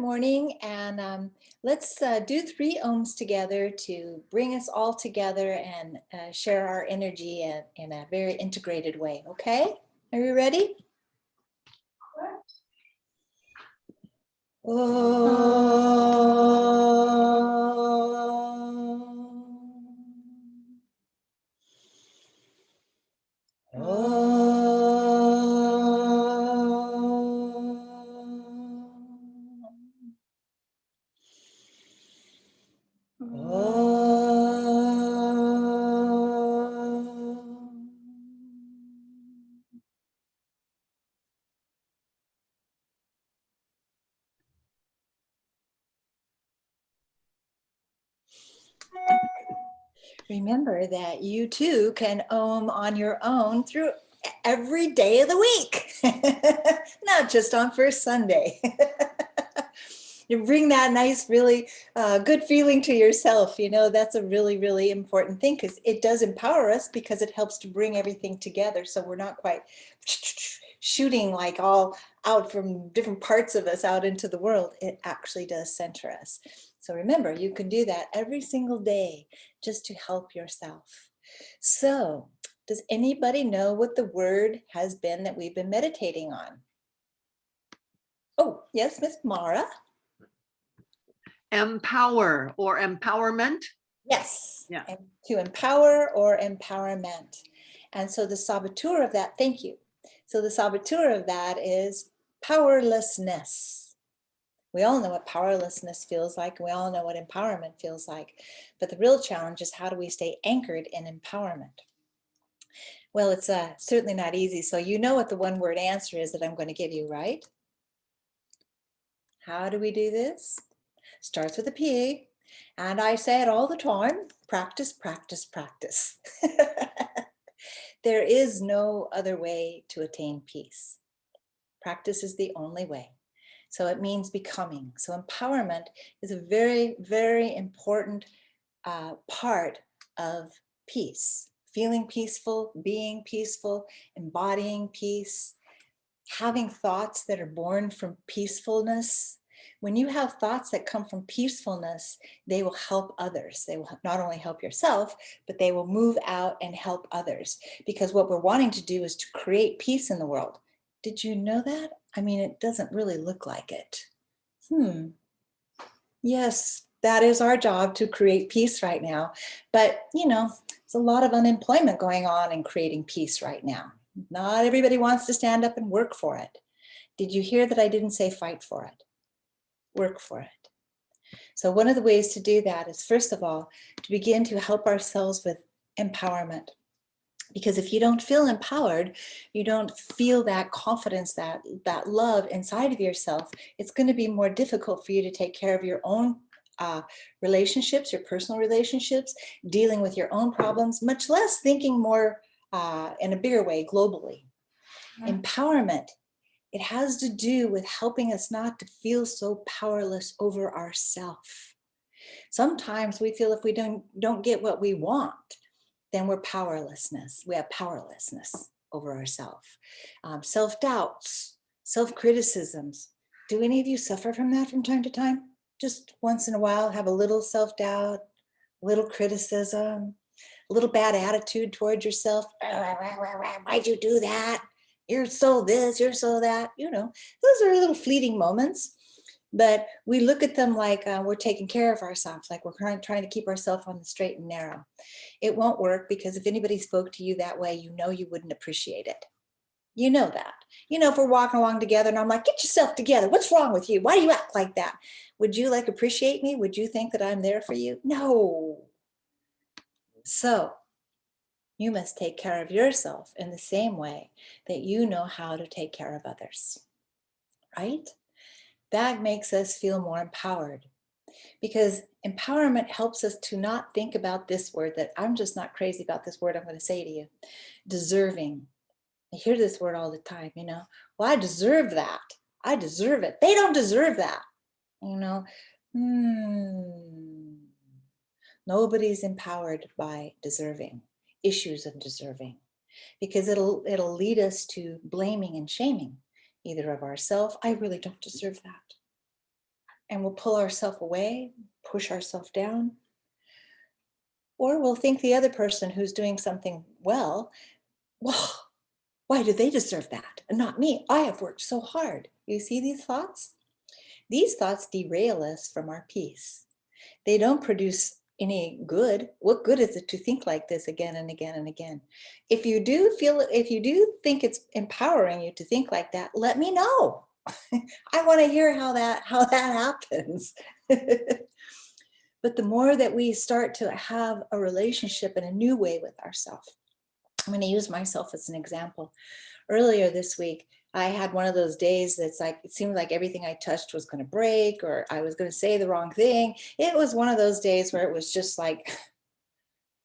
morning, and let's do 3 ohms together to bring us all together and share our energy in a very integrated way, okay? Are you ready? Remember that you too can ohm on your own through every day of the week, not just on first Sunday. You bring that nice, really good feeling to yourself. You know, that's a really, really important thing because it does empower us because it helps to bring everything together. So we're not quite shooting like all out from different parts of us out into the world. It actually does center us. So remember, you can do that every single day just to help yourself. So does anybody know what the word has been that we've been meditating on? Oh, yes, Miss Mara. Empower or empowerment? Yes, Yeah. and to empower or empowerment. And so the saboteur of that, thank you. So the saboteur of that is powerlessness. We all know what powerlessness feels like. We all know what empowerment feels like. But the real challenge is how do we stay anchored in empowerment? Well, it's certainly not easy. So you know what the one word answer is that I'm going to give you, right? How do we do this? Starts with a P. And I say it all the time, practice, practice, practice. There is no other way to attain peace. Practice is the only way. So it means becoming. So empowerment is a very, very important part of peace. Feeling peaceful, being peaceful, embodying peace, having thoughts that are born from peacefulness. When you have thoughts that come from peacefulness, they will help others. They will not only help yourself, but they will move out and help others. Because what we're wanting to do is to create peace in the world. Did you know that? I mean, it doesn't really look like it. Yes, that is our job, to create peace right now. But, you know, there's a lot of unemployment going on in creating peace right now. Not everybody wants to stand up and work for it. Did you hear that I didn't say fight for it? Work for it. So one of the ways to do that is, first of all, to begin to help ourselves with empowerment. Because if you don't feel empowered, you don't feel that confidence, that love inside of yourself, it's going to be more difficult for you to take care of your own relationships, your personal relationships, dealing with your own problems, much less thinking more in a bigger way globally. Empowerment, it has to do with helping us not to feel so powerless over ourselves. Sometimes we feel if we don't get what we want, then we're powerlessness. We have powerlessness over ourselves. Self-doubts, self-criticisms. Do any of you suffer from that from time to time? Just once in a while, have a little self-doubt, a little criticism, a little bad attitude towards yourself. Why'd you do that? You're so this, you're so that. You know, those are little fleeting moments. But we look at them like we're taking care of ourselves, like we're trying to keep ourselves on the straight and narrow. It won't work, because if anybody spoke to you that way, you know you wouldn't appreciate it. You know that. You know, if we're walking along together and I'm like, get yourself together. What's wrong with you? Why do you act like that? Would you like appreciate me? Would you think that I'm there for you? No. So you must take care of yourself in the same way that you know how to take care of others, right? That makes us feel more empowered, because empowerment helps us to not think about this word that I'm just not crazy about this word I'm going to say to you, deserving. I hear this word all the time, you know, well, I deserve that. I deserve it. They don't deserve that. You know, nobody's empowered by deserving, issues of deserving, because it'll lead us to blaming and shaming, either of ourselves. I really don't deserve that. and we'll pull ourselves away, push ourselves down, or we'll think the other person who's doing something well, why do they deserve that and not me? I have worked so hard. You see these thoughts? These thoughts derail us from our peace. They don't produce any good. What good is it to think like this again and again and again? If you do think it's empowering you to think like that, let me know. I want to hear how that happens. But the more that we start to have a relationship in a new way with ourselves, I'm going to use myself as an example. Earlier this week, I had one of those days that's like, it seemed like everything I touched was going to break or I was going to say the wrong thing. It was one of those days where it was just like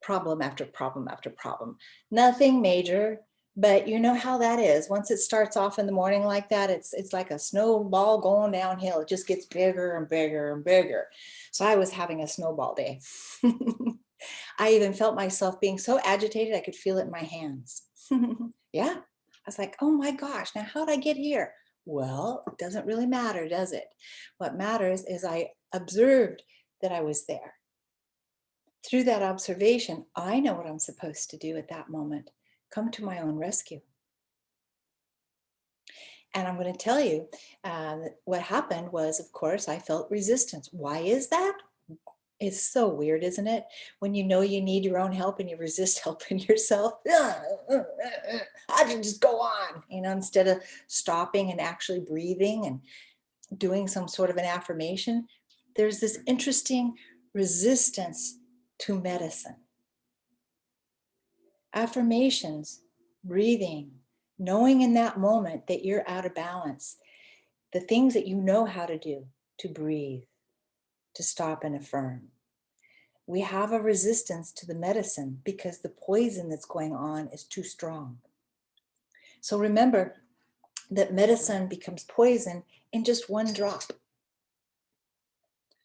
problem after problem after problem. Nothing major, but you know how that is. Once it starts off in the morning like that, it's like a snowball going downhill. It just gets bigger and bigger and bigger. So I was having a snowball day. I even felt myself being so agitated, I could feel it in my hands. Yeah. I was like, oh my gosh, now how'd I get here? Well, it doesn't really matter, does it? What matters is I observed that I was there. Through that observation, I know what I'm supposed to do at that moment, come to my own rescue. And I'm going to tell you what happened was, of course, I felt resistance. Why is that? It's so weird, isn't it? When you know you need your own help and you resist helping yourself. I can just go on, instead of stopping and actually breathing and doing some sort of an affirmation. There's this interesting resistance to medicine. Affirmations, breathing, knowing in that moment that you're out of balance, the things that you know how to do to breathe, to stop and affirm. We have a resistance to the medicine because the poison that's going on is too strong. So remember that medicine becomes poison in just one drop.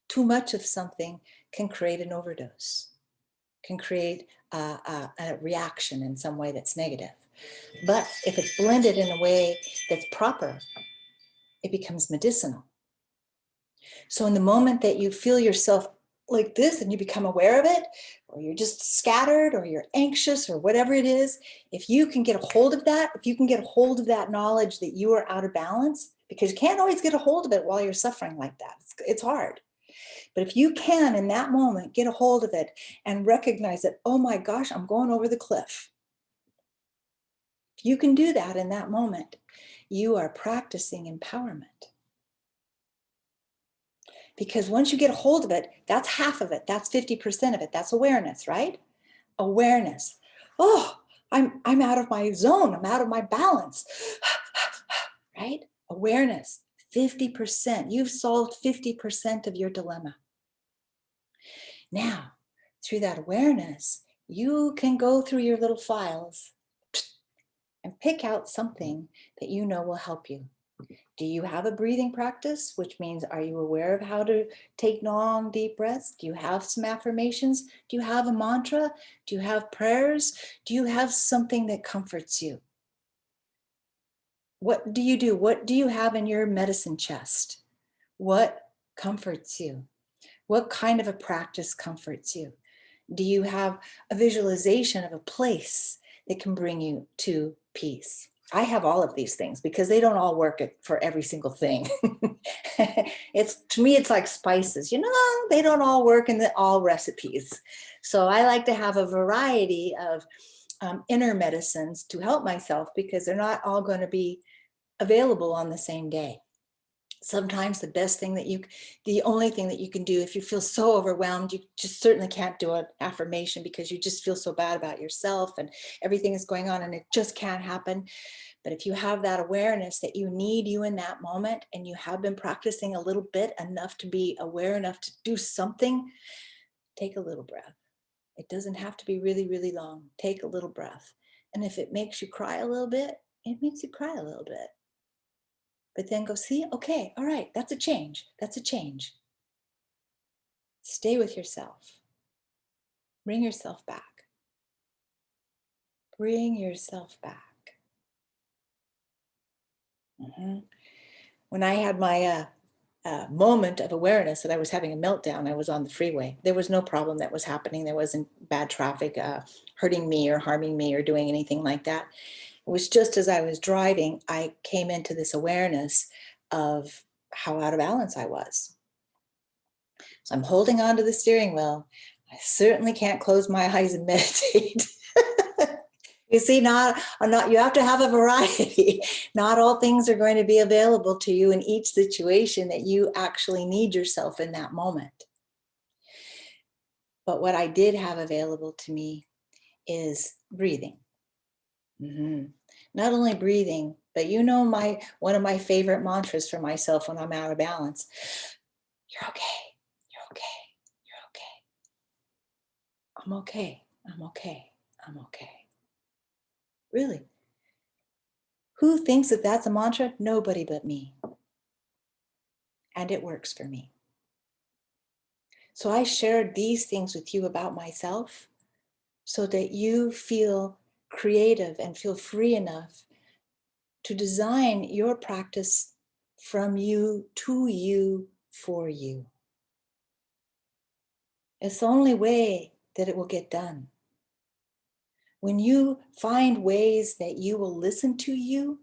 Too much of something can create an overdose, can create a reaction in some way that's negative. But if it's blended in a way that's proper, it becomes medicinal. So in the moment that you feel yourself like this and you become aware of it, or you're just scattered or you're anxious or whatever it is, if you can get a hold of that, if you can get a hold of that knowledge that you are out of balance, because you can't always get a hold of it while you're suffering like that. It's hard. But if you can, in that moment, get a hold of it and recognize that, oh my gosh, I'm going over the cliff. If you can do that in that moment, you are practicing empowerment. Because once you get a hold of it, that's half of it. That's 50% of it. That's awareness, right? Awareness. Oh, I'm out of my zone. I'm out of my balance. Right? Awareness, 50%. You've solved 50% of your dilemma. Now, through that awareness, you can go through your little files and pick out something that you know will help you. Do you have a breathing practice, which means are you aware of how to take long, deep breaths? Do you have some affirmations? Do you have a mantra? Do you have prayers? Do you have something that comforts you? What do you do? What do you have in your medicine chest? What comforts you? What kind of a practice comforts you? Do you have a visualization of a place that can bring you to peace? I have all of these things because they don't all work for every single thing. To me, it's like spices. They don't all work in all recipes. So I like to have a variety of inner medicines to help myself because they're not all going to be available on the same day. Sometimes the only thing that you can do if you feel so overwhelmed, you just certainly can't do an affirmation because you just feel so bad about yourself and everything is going on and it just can't happen. But if you have that awareness that you need you in that moment and you have been practicing a little bit enough to be aware enough to do something, take a little breath. It doesn't have to be really, really long. Take a little breath. And if it makes you cry a little bit, it makes you cry a little bit. But then go, see, okay, all right, that's a change. That's a change. Stay with yourself. Bring yourself back. Bring yourself back. When I had my moment of awareness that I was having a meltdown, I was on the freeway. There was no problem that was happening. There wasn't bad traffic hurting me or harming me or doing anything like that. It was just as I was driving, I came into this awareness of how out of balance I was. So I'm holding on to the steering wheel. I certainly can't close my eyes and meditate. You see, you have to have a variety. Not all things are going to be available to you in each situation that you actually need yourself in that moment. But what I did have available to me is breathing. Mm-hmm. Not only breathing, but one of my favorite mantras for myself when I'm out of balance. You're okay. You're okay. You're okay. I'm okay. I'm okay. I'm okay. Really. Who thinks that that's a mantra? Nobody but me. And it works for me. So I shared these things with you about myself so that you feel creative and feel free enough to design your practice from you, to you, for you. It's the only way that it will get done. When you find ways that you will listen to you,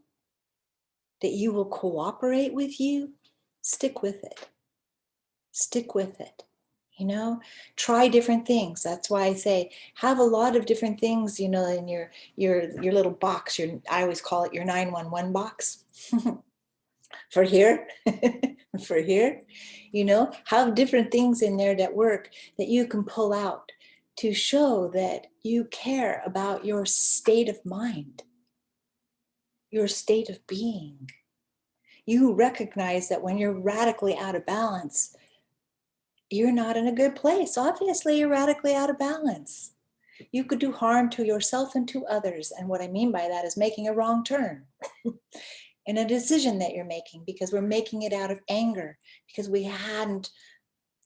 that you will cooperate with you, stick with it. Stick with it. Try different things. That's why I say have a lot of different things, in your little box. I always call it your 911 box. For here, for here, have different things in there that work that you can pull out to show that you care about your state of mind, your state of being. You recognize that when you're radically out of balance, you're not in a good place. Obviously, you're radically out of balance. You could do harm to yourself and to others. And what I mean by that is making a wrong turn in a decision that you're making, because we're making it out of anger, because we hadn't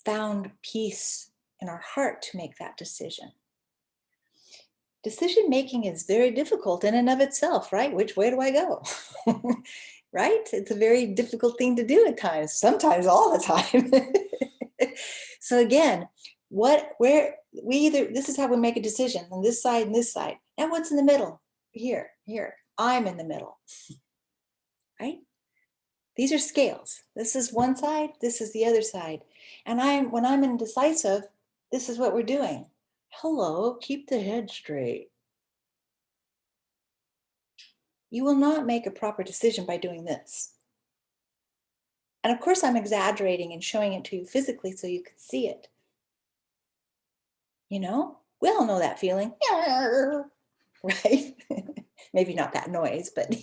found peace in our heart to make that decision. Decision making is very difficult in and of itself, right? Which way do I go? Right? It's a very difficult thing to do at times, sometimes all the time. So again, this is how we make a decision on this side and this side. And what's in the middle? Here, I'm in the middle, right? These are scales. This is one side, this is the other side. And when I'm indecisive, this is what we're doing. Hello, keep the head straight. You will not make a proper decision by doing this. And of course, I'm exaggerating and showing it to you physically so you can see it. We all know that feeling, right? Maybe not that noise, but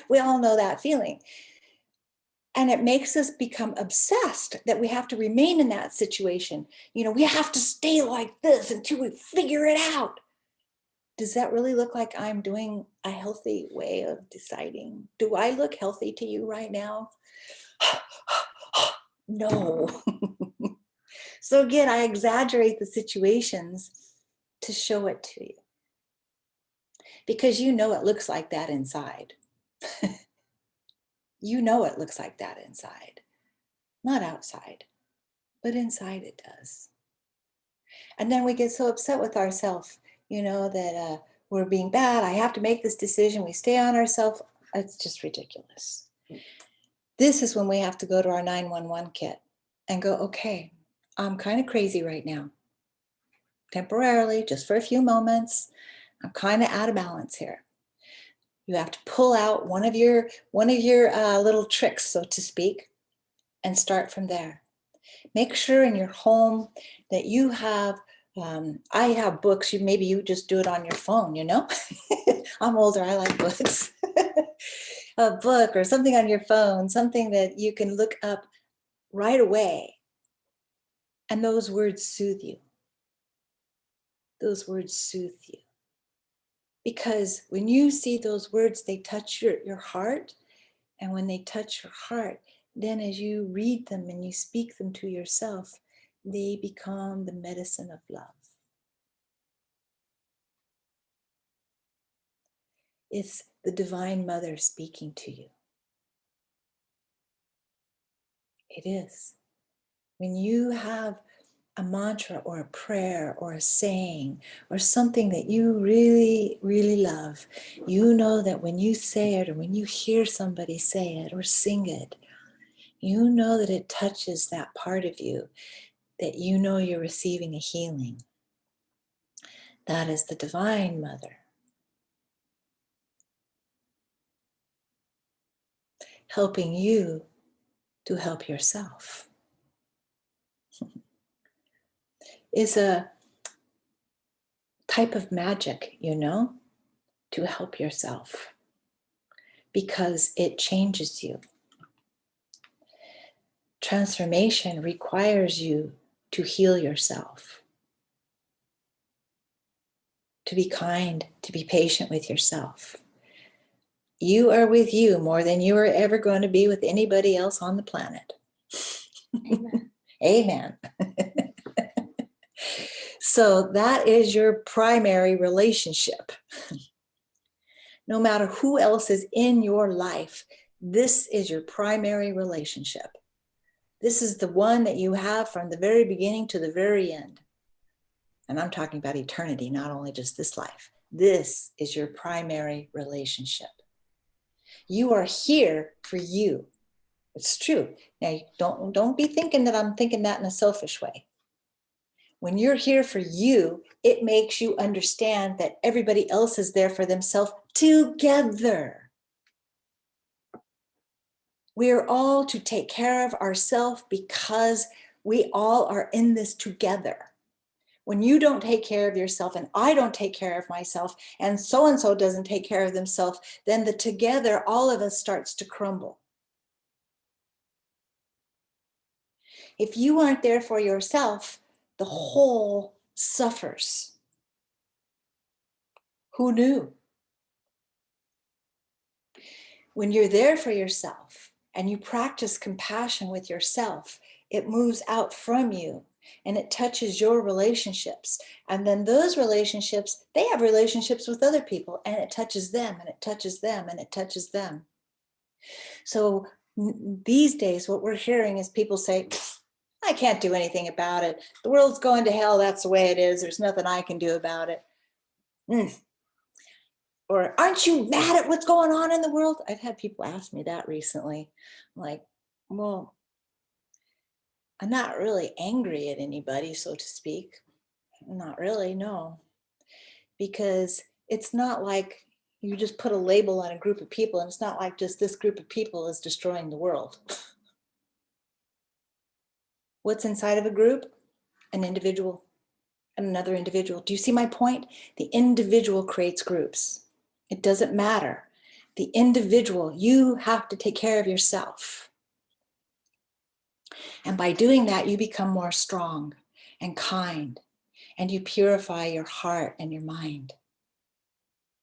we all know that feeling. And it makes us become obsessed that we have to remain in that situation. We have to stay like this until we figure it out. Does that really look like I'm doing a healthy way of deciding? Do I look healthy to you right now? No. So again, I exaggerate the situations to show it to you, because it looks like that inside. It looks like that inside, not outside, but inside it does. And then we get so upset with ourselves, that we're being bad. I have to make this decision. We stay on ourselves. It's just ridiculous. This is when we have to go to our 911 kit and go, okay, I'm kind of crazy right now. Temporarily, just for a few moments, I'm kind of out of balance here. You have to pull out one of your little tricks, so to speak, and start from there. Make sure in your home that you have, I have books, maybe you just do it on your phone, I'm older, I like books. A book or something on your phone, something that you can look up right away. And those words soothe you. Those words soothe you. Because when you see those words, they touch your heart. And when they touch your heart, then as you read them and you speak them to yourself, they become the medicine of love. It's the Divine Mother speaking to you. It is. When you have a mantra or a prayer or a saying or something that you really, really love, you know that when you say it or when you hear somebody say it or sing it, you know that it touches that part of you, that you know you're receiving a healing. That is the Divine Mother helping you to help yourself. Is a type of magic, you know, to help yourself because it changes you. Transformation requires you to heal yourself, to be kind, to be patient with yourself. You are with you more than you are ever going to be with anybody else on the planet. Amen. Amen. So that is your primary relationship. No matter who else is in your life, this is your primary relationship. This is the one that you have from the very beginning to the very end. And I'm talking about eternity, not only just this life. This is your primary relationship. You are here for you. It's true. Now, don't be thinking that I'm thinking that in a selfish way. When you're here for you, it makes you understand that everybody else is there for themselves together. We are all to take care of ourselves because we all are in this together. When you don't take care of yourself and I don't take care of myself and so doesn't take care of themselves, then the together, all of us starts to crumble. If you aren't there for yourself, the whole suffers. Who knew? When you're there for yourself and you practice compassion with yourself, it moves out from you and it touches your relationships. And then those relationships, they have relationships with other people and it touches them and it touches them and it touches them. So these days, what we're hearing is people say, I can't do anything about it. The world's going to hell. That's the way it is. There's nothing I can do about it. Or aren't you mad at what's going on in the world? I've had people ask me that recently. I'm like, well, I'm not really angry at anybody, so to speak. Not really, no. Because it's not like you just put a label on a group of people, and it's not like just this group of people is destroying the world. What's inside of a group? An individual and another individual. Do you see my point? The individual creates groups. It doesn't matter. The individual, you have to take care of yourself. And by doing that, you become more strong and kind, and you purify your heart and your mind.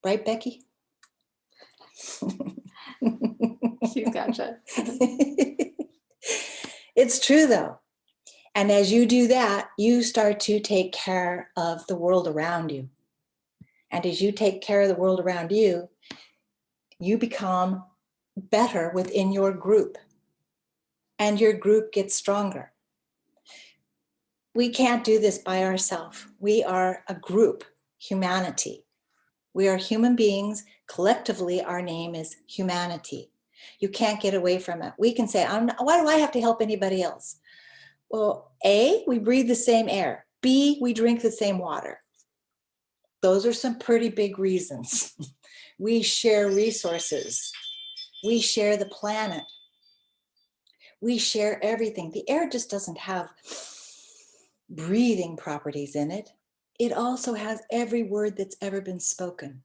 Right, Becky? You gotcha. It's true, though. And as you do that, you start to take care of the world around you. And as you take care of the world around you, you become better within your group. And your group gets stronger. We can't do this by ourselves. We are a group, humanity. We are human beings. Collectively, our name is humanity. You can't get away from it. We can say, why do I have to help anybody else? Well, A, we breathe the same air. B, we drink the same water. Those are some pretty big reasons. We share resources. We share the planet. We share everything. The air just doesn't have breathing properties in it. It also has every word that's ever been spoken.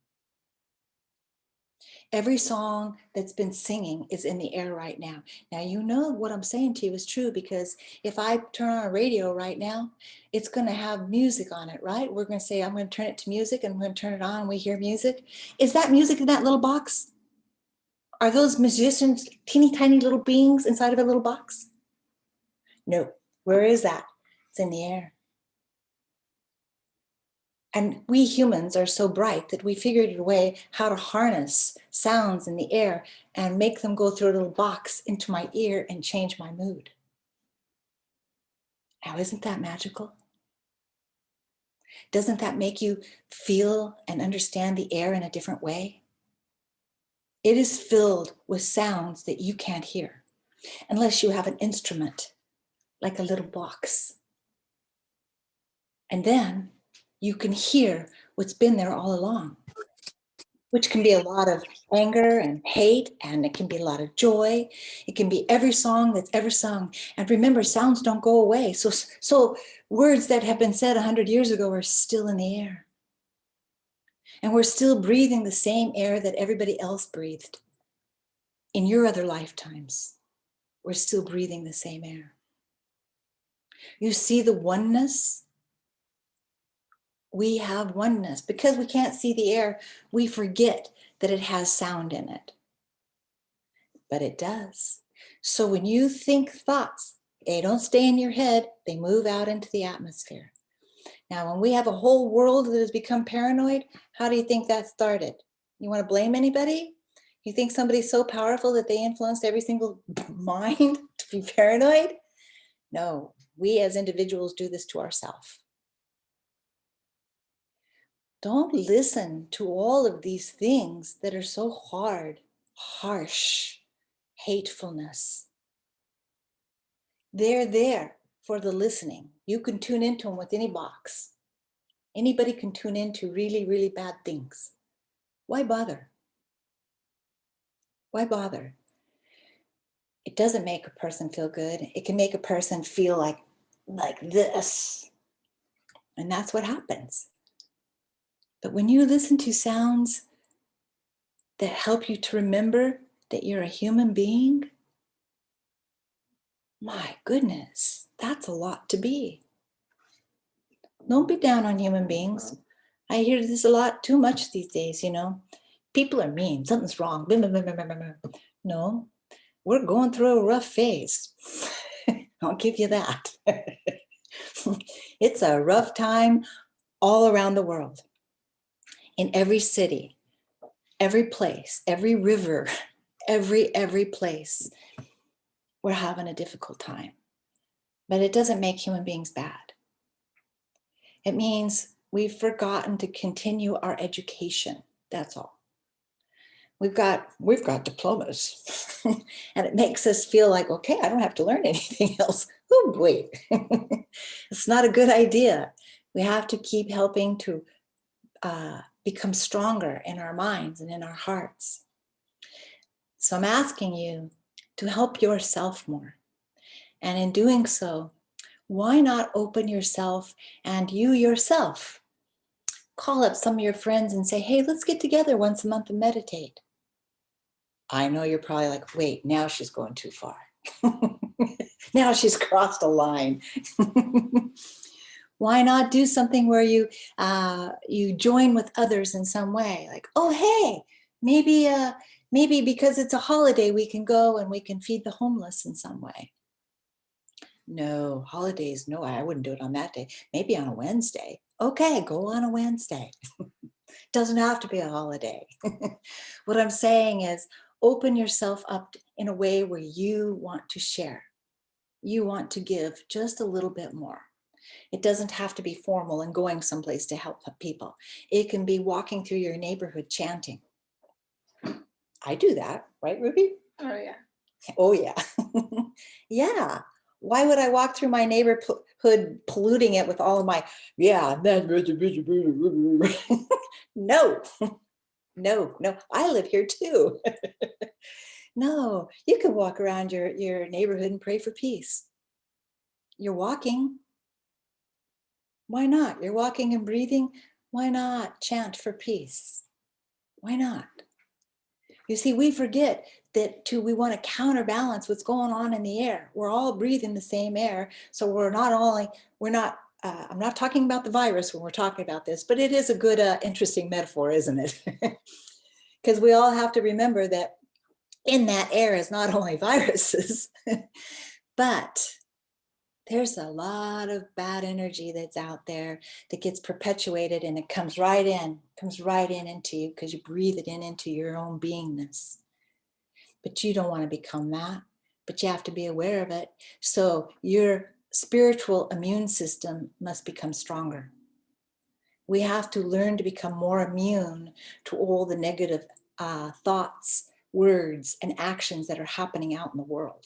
Every song that's been singing is in the air right now. Now, you know what I'm saying to you is true, because if I turn on a radio right now, it's going to have music on it, right? We're going to say, I'm going to turn it to music, and I'm going to turn it on and we hear music. Is that music in that little box? Are those musicians teeny tiny little beings inside of a little box? No. Where is that? It's in the air. And we humans are so bright that we figured a way how to harness sounds in the air and make them go through a little box into my ear and change my mood. Now, isn't that magical? Doesn't that make you feel and understand the air in a different way? It is filled with sounds that you can't hear unless you have an instrument like a little box. And then you can hear what's been there all along, which can be a lot of anger and hate, and it can be a lot of joy. It can be every song that's ever sung. And remember, sounds don't go away. So words that have been said 100 years ago are still in the air. And we're still breathing the same air that everybody else breathed in your other lifetimes. We're still breathing the same air. You see the oneness? We have oneness. Because we can't see the air, we forget that it has sound in it. But it does. So when you think thoughts, they don't stay in your head, they move out into the atmosphere. Now, when we have a whole world that has become paranoid, how do you think that started? You want to blame anybody? You think somebody's so powerful that they influenced every single mind to be paranoid? No, we as individuals do this to ourselves. Don't listen to all of these things that are so hard, harsh, hatefulness. They're there for the listening. You can tune into them with any box. Anybody can tune into really, really bad things. Why bother? Why bother? It doesn't make a person feel good. It can make a person feel like this. And that's what happens. But when you listen to sounds that help you to remember that you're a human being, my goodness, that's a lot to be. Don't be down on human beings. I hear this a lot too much these days, you know. People are mean, something's wrong. No, we're going through a rough phase. I'll give you that. It's a rough time all around the world. In every city, every place, every river, every place, we're having a difficult time. But it doesn't make human beings bad. It means we've forgotten to continue our education. That's all. We've got diplomas, and it makes us feel like, okay, I don't have to learn anything else. Oh, wait, it's not a good idea. We have to keep helping to become stronger in our minds and in our hearts. So I'm asking you to help yourself more. And in doing so, why not open yourself and you yourself? Call up some of your friends and say, hey, let's get together once a month and meditate. I know you're probably like, wait, now she's going too far. Now she's crossed a line. Why not do something where you join with others in some way? Like, oh, hey, maybe because it's a holiday, we can go and we can feed the homeless in some way. No, holidays, no, I wouldn't do it on that day. Maybe on a Wednesday. Okay, go on a Wednesday. Doesn't have to be a holiday. What I'm saying is open yourself up in a way where you want to share. You want to give just a little bit more. It doesn't have to be formal and going someplace to help people. It can be walking through your neighborhood chanting. I do that, right, Ruby? Oh, yeah. Oh, yeah. Yeah. Why would I walk through my neighborhood polluting it with all of my, yeah, no, no, I live here too. No, you can walk around your neighborhood and pray for peace. You're walking. Why not? You're walking and breathing. Why not chant for peace? Why not? You see, we forget that we want to counterbalance what's going on in the air. We're all breathing the same air. So I'm not talking about the virus when we're talking about this, but it is a good, interesting metaphor, isn't it? Because we all have to remember that in that air is not only viruses, but there's a lot of bad energy that's out there that gets perpetuated, and it comes right in into you because you breathe it in into your own beingness. But you don't want to become that, but you have to be aware of it. So you're spiritual immune system must become stronger. We have to learn to become more immune to all the negative thoughts, words, and actions that are happening out in the world.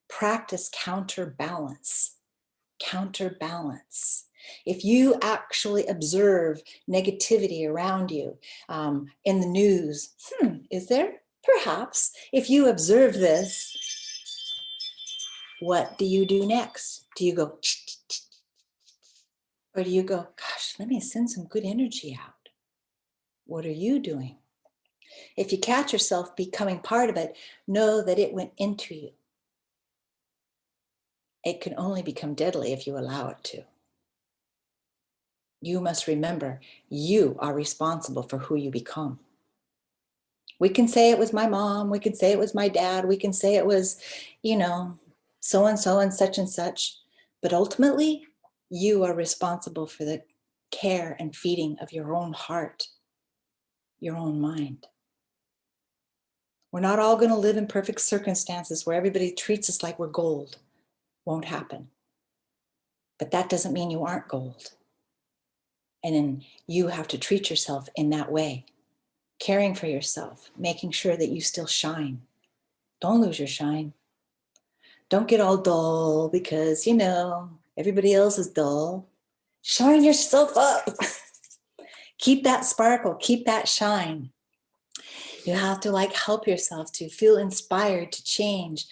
Practice counterbalance. Counterbalance. If you actually observe negativity around you in the news, is there? Perhaps. If you observe this, what do you do next? Do you go, or do you go, gosh, let me send some good energy out? What are you doing? If you catch yourself becoming part of it, know that it went into you. It can only become deadly if you allow it to. You must remember, you are responsible for who you become. We can say it was my mom, we can say it was my dad, we can say it was, so-and-so and such, but ultimately, you are responsible for the care and feeding of your own heart, your own mind. We're not all going to live in perfect circumstances where everybody treats us like we're gold. Won't happen. But that doesn't mean you aren't gold. And then you have to treat yourself in that way, caring for yourself, making sure that you still shine. Don't lose your shine. Don't get all dull because, everybody else is dull. Shine yourself up. Keep that sparkle, keep that shine. You have to help yourself to feel inspired, to change,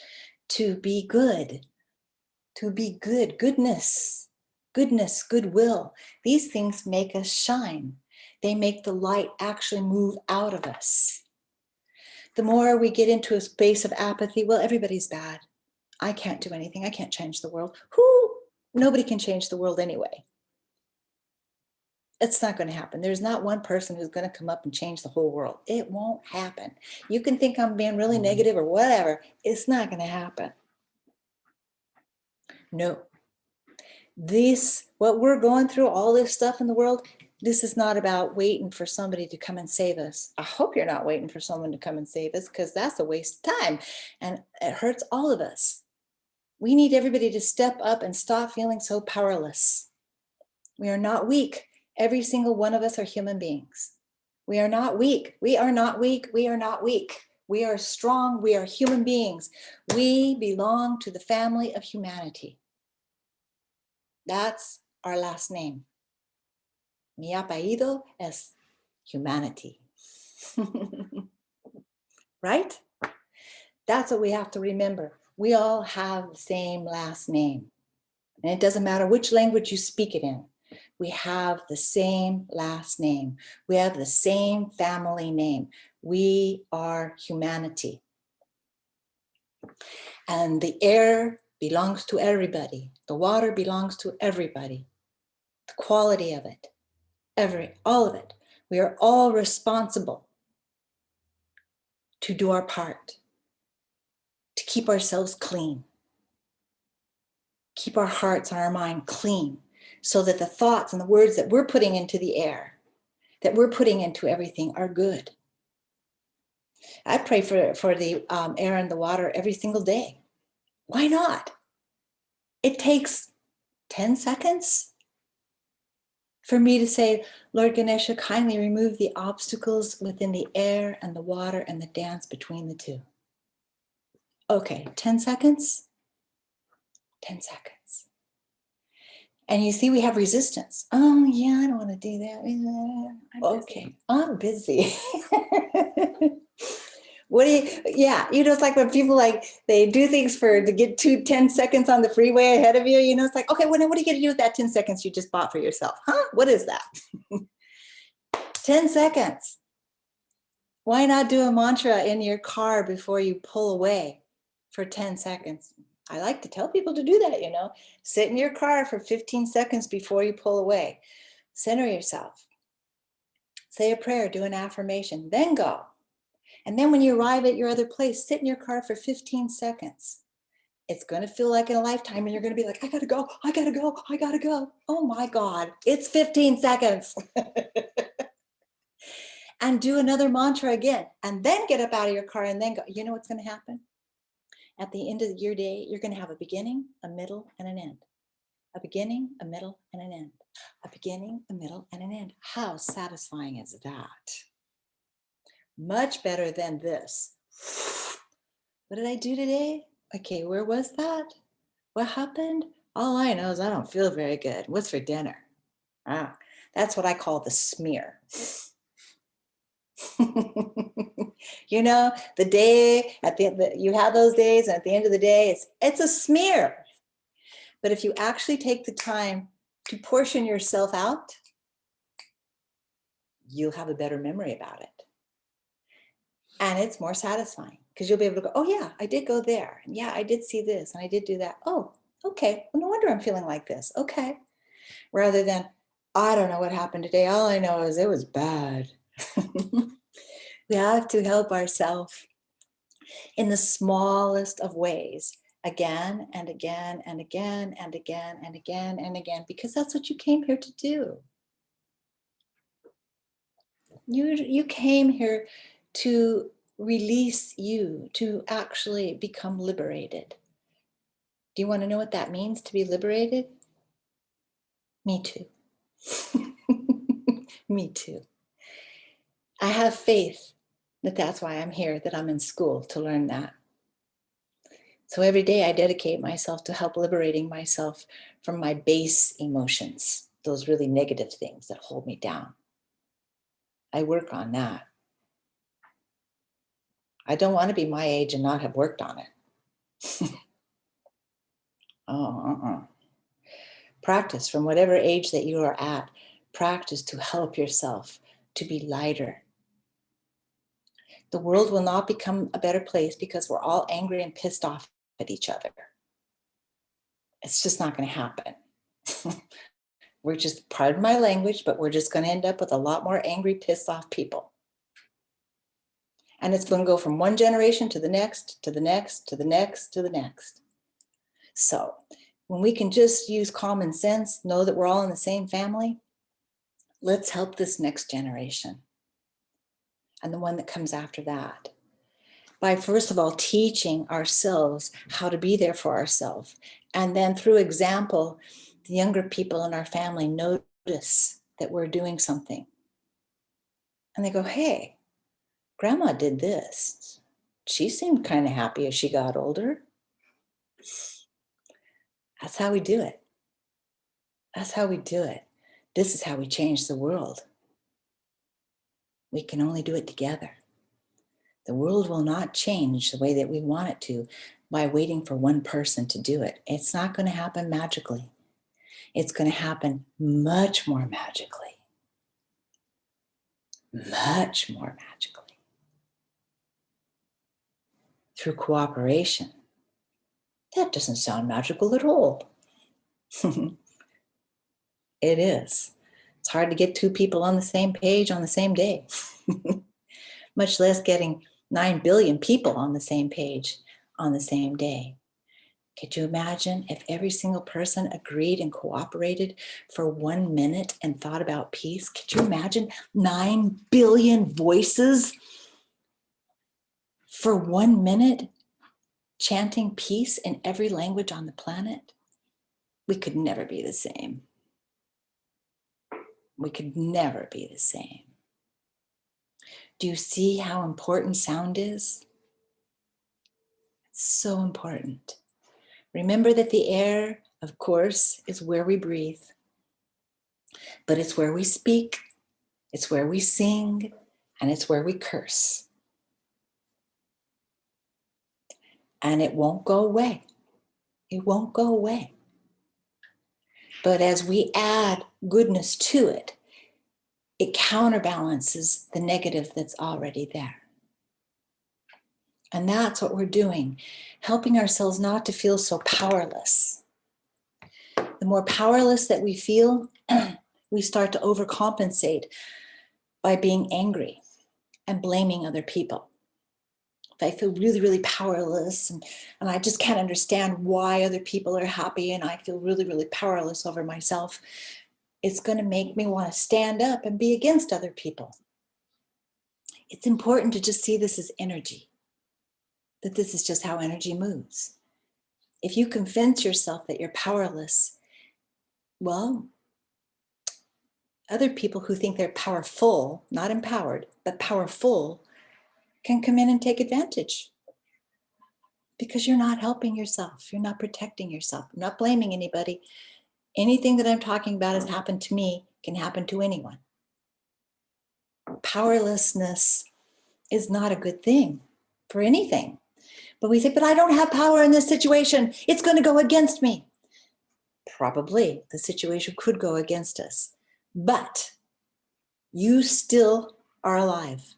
to be good, goodness, goodwill. These things make us shine. They make the light actually move out of us. The more we get into a space of apathy, well, everybody's bad. I can't do anything. I can't change the world. Nobody can change the world anyway. It's not going to happen. There's not one person who's going to come up and change the whole world. It won't happen. You can think I'm being really negative or whatever. It's not going to happen. No. What we're going through, all this stuff in the world, this is not about waiting for somebody to come and save us. I hope you're not waiting for someone to come and save us, because that's a waste of time and it hurts all of us. We need everybody to step up and stop feeling so powerless. We are not weak. Every single one of us are human beings. We are not weak. We are not weak. We are not weak. We are strong. We are human beings. We belong to the family of humanity. That's our last name. Mi apellido es humanity. Right? That's what we have to remember. We all have the same last name. And it doesn't matter which language you speak it in. We have the same last name. We have the same family name. We are humanity. And the air belongs to everybody. The water belongs to everybody. The quality of it, all of it. We are all responsible to do our part, to keep ourselves clean, keep our hearts and our mind clean, so that the thoughts and the words that we're putting into the air, that we're putting into everything, are good. I pray for the air and the water every single day. Why not? It takes 10 seconds for me to say, Lord Ganesha, kindly remove the obstacles within the air and the water and the dance between the two. Okay, 10 seconds? 10 seconds. And you see, we have resistance. Oh, yeah, I don't want to do that. Okay, I'm busy. It's like when people they do things to get 10 seconds on the freeway ahead of you, it's like, okay, what are you going to do with that 10 seconds you just bought for yourself? Huh? What is that? 10 seconds. Why not do a mantra in your car before you pull away for 10 seconds? I like to tell people to do that, Sit in your car for 15 seconds before you pull away. Center yourself. Say a prayer, do an affirmation, then go. And then when you arrive at your other place, sit in your car for 15 seconds. It's going to feel like in a lifetime, and you're going to be like, I got to go, I got to go, I got to go. Oh my God, it's 15 seconds. And do another mantra again, and then get up out of your car and then go. You know what's going to happen? At the end of your day, you're going to have a beginning, a middle, and an end. A beginning, a middle, and an end. A beginning, a middle, and an end. How satisfying is that? Much better than this. What did I do today? Okay, where was that? What happened? All I know is I don't feel very good. What's for dinner? Ah, that's what I call the smear. You know, the day at you have those days, and at the end of the day, it's a smear. But if you actually take the time to portion yourself out, you'll have a better memory about it. And it's more satisfying because you'll be able to go, oh yeah, I did go there. And yeah, I did see this and I did do that. Oh, okay. Well, no wonder I'm feeling like this. Okay. Rather than, I don't know what happened today. All I know is it was bad. We have to help ourselves in the smallest of ways, again and again and again and again and again and again, because that's what you came here to do. You came here to release you, to actually become liberated. Do you want to know what that means to be liberated? Me too. Me too. I have faith that that's why I'm here, that I'm in school to learn that. So every day I dedicate myself to help liberating myself from my base emotions, those really negative things that hold me down. I work on that. I don't want to be my age and not have worked on it. Practice from whatever age that you are at. Practice to help yourself to be lighter. The world will not become a better place because we're all angry and pissed off at each other. It's just not going to happen. We're just, pardon my language, but we're just going to end up with a lot more angry, pissed off people. And it's going to go from one generation to the next, to the next, to the next, to the next. So when we can just use common sense, know that we're all in the same family, let's help this next generation and the one that comes after that by, first of all, teaching ourselves how to be there for ourselves. And then through example, the younger people in our family notice that we're doing something. And they go, hey, grandma did this. She seemed kind of happy as she got older. That's how we do it. That's how we do it. This is how we change the world. We can only do it together. The world will not change the way that we want it to by waiting for one person to do it. It's not going to happen magically. It's going to happen much more magically. Much more magically. Through cooperation. That doesn't sound magical at all. It is. It's hard to get two people on the same page on the same day, much less getting 9 billion people on the same page on the same day. Could you imagine if every single person agreed and cooperated for 1 minute and thought about peace? Could you imagine 9 billion voices for 1 minute chanting peace in every language on the planet? We could never be the same. We could never be the same. Do you see how important sound is? It's so important. Remember that the air, of course, is where we breathe, but it's where we speak, it's where we sing, and it's where we curse. And it won't go away. It won't go away. But as we add goodness to it, it counterbalances the negative that's already there. And that's what we're doing, helping ourselves not to feel so powerless. The more powerless that we feel, we start to overcompensate by being angry and blaming other people. If I feel really, really powerless and I just can't understand why other people are happy and I feel really, really powerless over myself, it's going to make me want to stand up and be against other people. It's important to just see this as energy. that this is just how energy moves. If you convince yourself that you're powerless, well, other people who think they're powerful, not empowered, but powerful, can come in and take advantage because you're not helping yourself. You're not protecting yourself. I'm not blaming anybody. Anything that I'm talking about has happened to me, can happen to anyone. Powerlessness is not a good thing for anything. But we say, but I don't have power in this situation. It's going to go against me. Probably the situation could go against us, but you still are alive.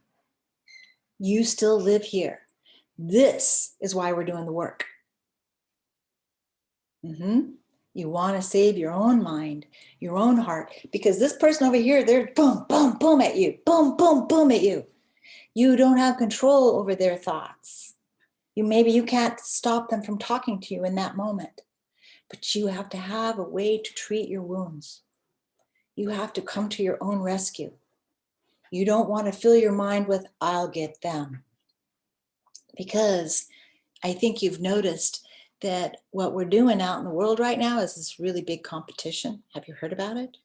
You still live here. This is why we're doing the work. You want to save your own mind, your own heart, because this person over here, they're boom, boom, boom at you, boom, boom, boom at you. You don't have control over their thoughts. Maybe you can't stop them from talking to you in that moment, but you have to have a way to treat your wounds. You have to come to your own rescue. You don't want to fill your mind with, I'll get them. Because I think you've noticed that what we're doing out in the world right now is this really big competition. Have you heard about it?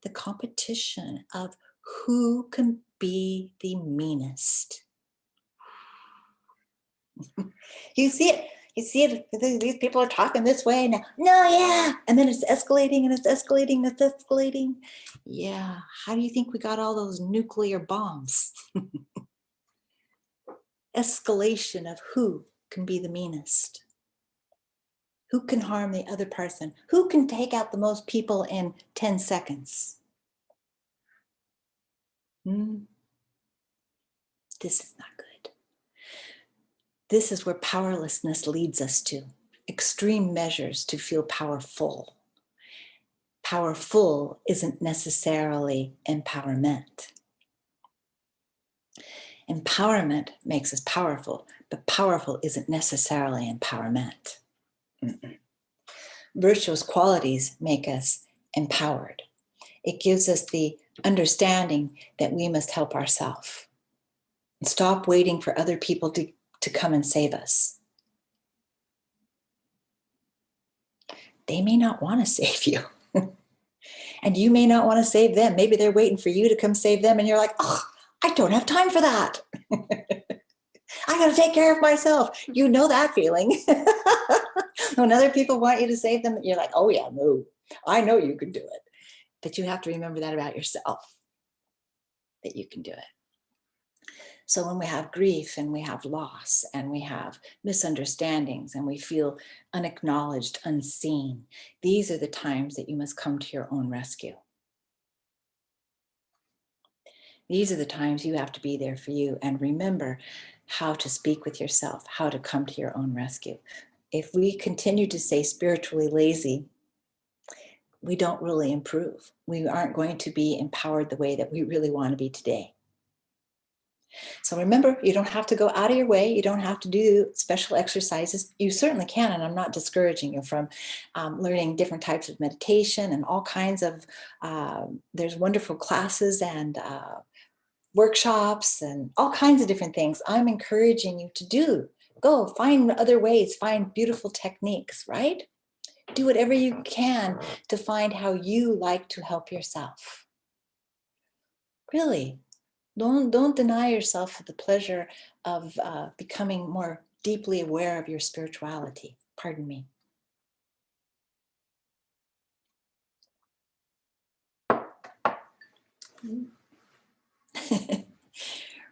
The competition of who can be the meanest. You see it. You see it. These people are talking this way now. No, yeah. And then it's escalating and it's escalating and it's escalating. Yeah. How do you think we got all those nuclear bombs? Escalation of who can be the meanest. Who can harm the other person? Who can take out the most people in 10 seconds? This is not good. This is where powerlessness leads us to. Extreme measures to feel powerful. Powerful isn't necessarily empowerment. Empowerment makes us powerful, but powerful isn't necessarily empowerment. Virtuous qualities make us empowered. It gives us the understanding that we must help ourselves. Stop waiting for other people to come and save us. They may not want to save you. And you may not want to save them. Maybe they're waiting for you to come save them and you're like, oh, I don't have time for that. I got to take care of myself. You know that feeling. When other people want you to save them, you're like, oh yeah, no, I know you can do it. But you have to remember that about yourself, that you can do it. So when we have grief and we have loss and we have misunderstandings and we feel unacknowledged, unseen, these are the times that you must come to your own rescue. These are the times you have to be there for you and remember how to speak with yourself, how to come to your own rescue. If we continue to stay spiritually lazy, we don't really improve. We aren't going to be empowered the way that we really want to be today. So remember, you don't have to go out of your way. You don't have to do special exercises. You certainly can, and I'm not discouraging you from learning different types of meditation and all kinds of, there's wonderful classes and workshops and all kinds of different things I'm encouraging you to do. Go find other ways, find beautiful techniques, right? Do whatever you can to find how you like to help yourself. Really. Don't deny yourself the pleasure of becoming more deeply aware of your spirituality. Pardon me.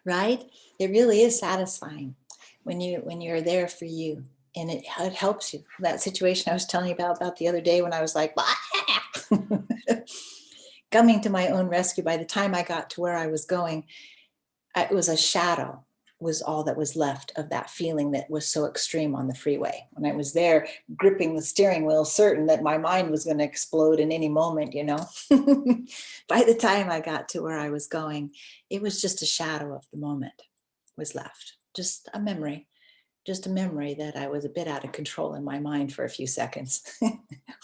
Right? It really is satisfying when you're there for you, and it helps you. That situation I was telling you about the other day when I was like, coming to my own rescue. By the time I got to where I was going, it was a shadow was all that was left of that feeling that was so extreme on the freeway. When I was there gripping the steering wheel, certain that my mind was going to explode in any moment, you know. By the time I got to where I was going, it was just a shadow of the moment was left. Just a memory that I was a bit out of control in my mind for a few seconds,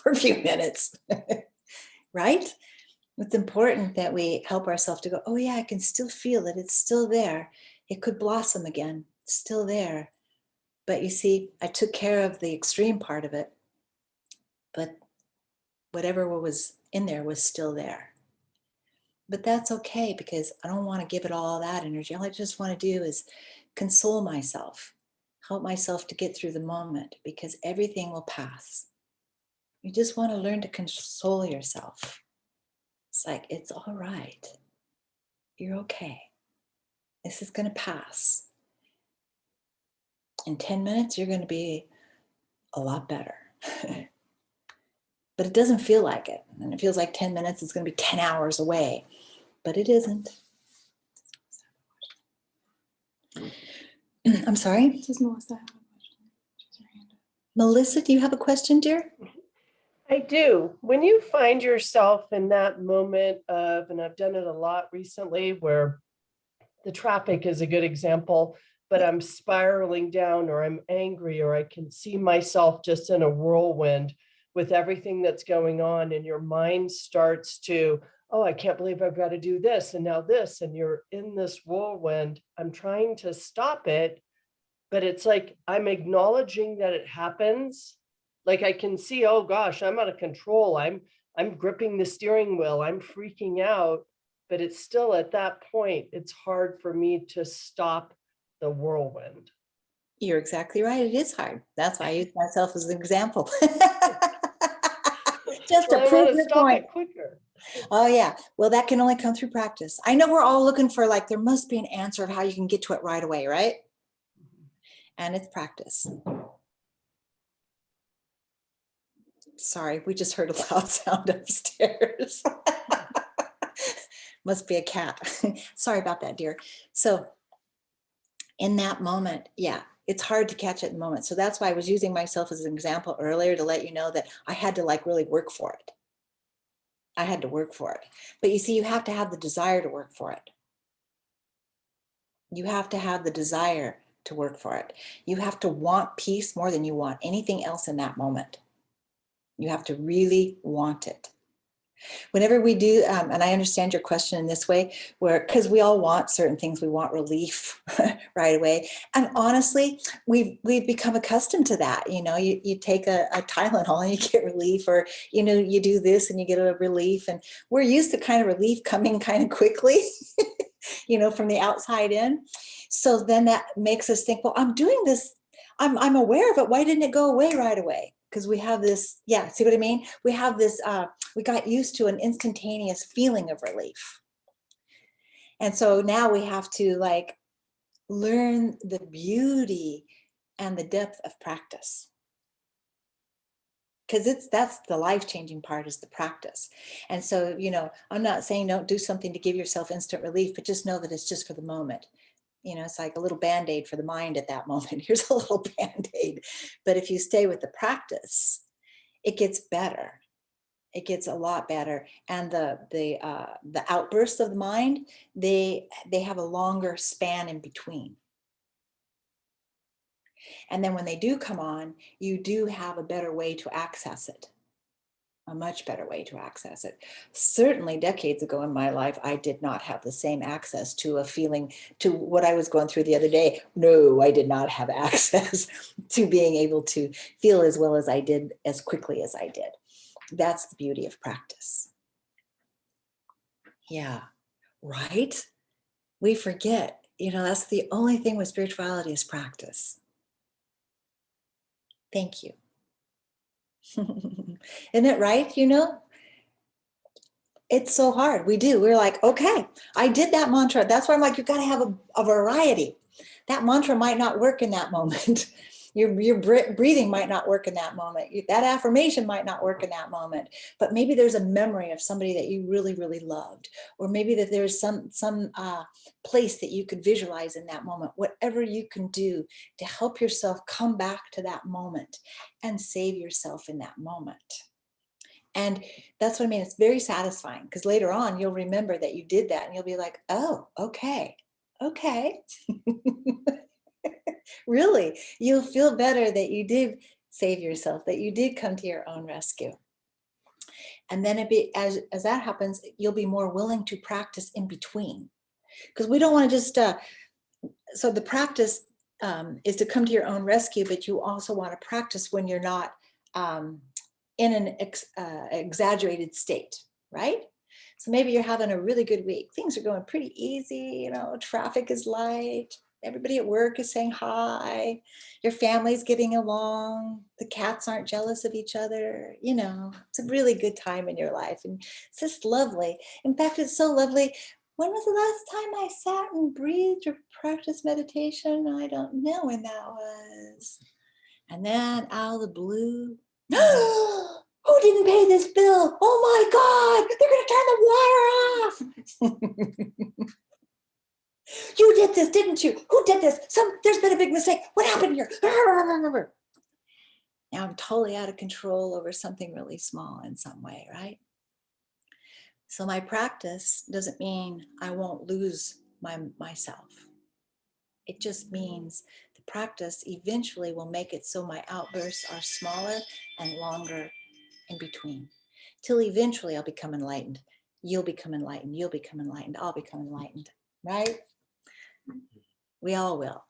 for a few minutes, right? It's important that we help ourselves to go, oh yeah, I can still feel it. It's still there. It could blossom again. It's still there. But you see, I took care of the extreme part of it, but whatever was in there was still there. But that's okay, because I don't want to give it all that energy. All I just want to do is console myself, help myself to get through the moment, because everything will pass. You just want to learn to console yourself. It's like, it's all right. You're okay. This is going to pass. In 10 minutes, you're going to be a lot better. But it doesn't feel like it. And it feels like 10 minutes is going to be 10 hours away. But it isn't. I'm sorry? Does Melissa have a question? She's her hand up. Melissa, do you have a question, dear? I do. When you find yourself in that moment of, and I've done it a lot recently, where the traffic is a good example, but I'm spiraling down, or I'm angry, or I can see myself just in a whirlwind with everything that's going on, and your mind starts to, oh, I can't believe I've got to do this and now this, and you're in this whirlwind. I'm trying to stop it, but it's like I'm acknowledging that it happens. Like I can see, oh gosh, I'm out of control. I'm gripping the steering wheel. I'm freaking out, but it's still at that point, it's hard for me to stop the whirlwind. You're exactly right. It is hard. That's why I use myself as an example. Just to Well, I prove want to your stop point. it quicker. Oh, yeah. Well, that can only come through practice. I know we're all looking for, like, there must be an answer of how you can get to it right away, right? And it's practice. Sorry, we just heard a loud sound upstairs. Must be a cat. Sorry about that, dear. So in that moment, yeah, it's hard to catch it in the moment. So that's why I was using myself as an example earlier, to let you know that I had to, like, really work for it. I had to work for it. But you see, you have to have the desire to work for it. You have to have the desire to work for it. You have to want peace more than you want anything else in that moment. You have to really want it. Whenever we do, and I understand your question in this way, where, because we all want certain things, we want relief right away. And honestly, we've become accustomed to that. You know, you take a Tylenol and you get relief, or, you know, you do this and you get a relief. And we're used to kind of relief coming kind of quickly, you know, from the outside in. So then that makes us think, well, I'm doing this, I'm aware of it. Why didn't it go away right away? Because we have this, yeah, see what I mean? We have this, we got used to an instantaneous feeling of relief. And so now we have to, like, learn the beauty and the depth of practice. Because that's the life-changing part, is the practice. And so, you know, I'm not saying don't do something to give yourself instant relief, but just know that it's just for the moment. You know, it's like a little Band-Aid for the mind at that moment. Here's a little Band-Aid. But if you stay with the practice, it gets better. It gets a lot better. And the outbursts of the mind, they have a longer span in between. And then when they do come on, you do have a better way to access it. A much better way to access it. Certainly decades ago in my life, I did not have the same access to a feeling, to what I was going through the other day. No, I did not have access to being able to feel as well as I did, as quickly as I did. That's the beauty of practice. Yeah, right? We forget, you know, that's the only thing with spirituality is practice. Thank you. Isn't it right? You know, it's so hard. We're like, okay, I did that mantra. That's why I'm like, you got to have a variety. That mantra might not work in that moment. Your breathing might not work in that moment. That affirmation might not work in that moment. But maybe there's a memory of somebody that you really, really loved, or maybe that there's some place that you could visualize in that moment. Whatever you can do to help yourself come back to that moment and save yourself in that moment. And that's what I mean. It's very satisfying, because later on you'll remember that you did that and you'll be like, oh, okay. Really, you'll feel better that you did save yourself, that you did come to your own rescue. And then as that happens, you'll be more willing to practice in between, because we don't want to just, so the practice is to come to your own rescue, but you also want to practice when you're not in an exaggerated state, right? So maybe you're having a really good week. Things are going pretty easy, you know, traffic is light. Everybody at work is saying hi. Your family's getting along. The cats aren't jealous of each other. You know, it's a really good time in your life. And it's just lovely. In fact, it's so lovely. When was the last time I sat and breathed or practiced meditation? I don't know when that was. And then out of the blue, who didn't pay this bill? Oh my God, they're going to turn the wire off. You did this, didn't you? Who did this? There's been a big mistake. What happened here? Now I'm totally out of control over something really small in some way, right? So my practice doesn't mean I won't lose myself. It just means the practice eventually will make it so my outbursts are smaller and longer in between, till eventually I'll become enlightened. You'll become enlightened. You'll become enlightened. I'll become enlightened, right? We all will.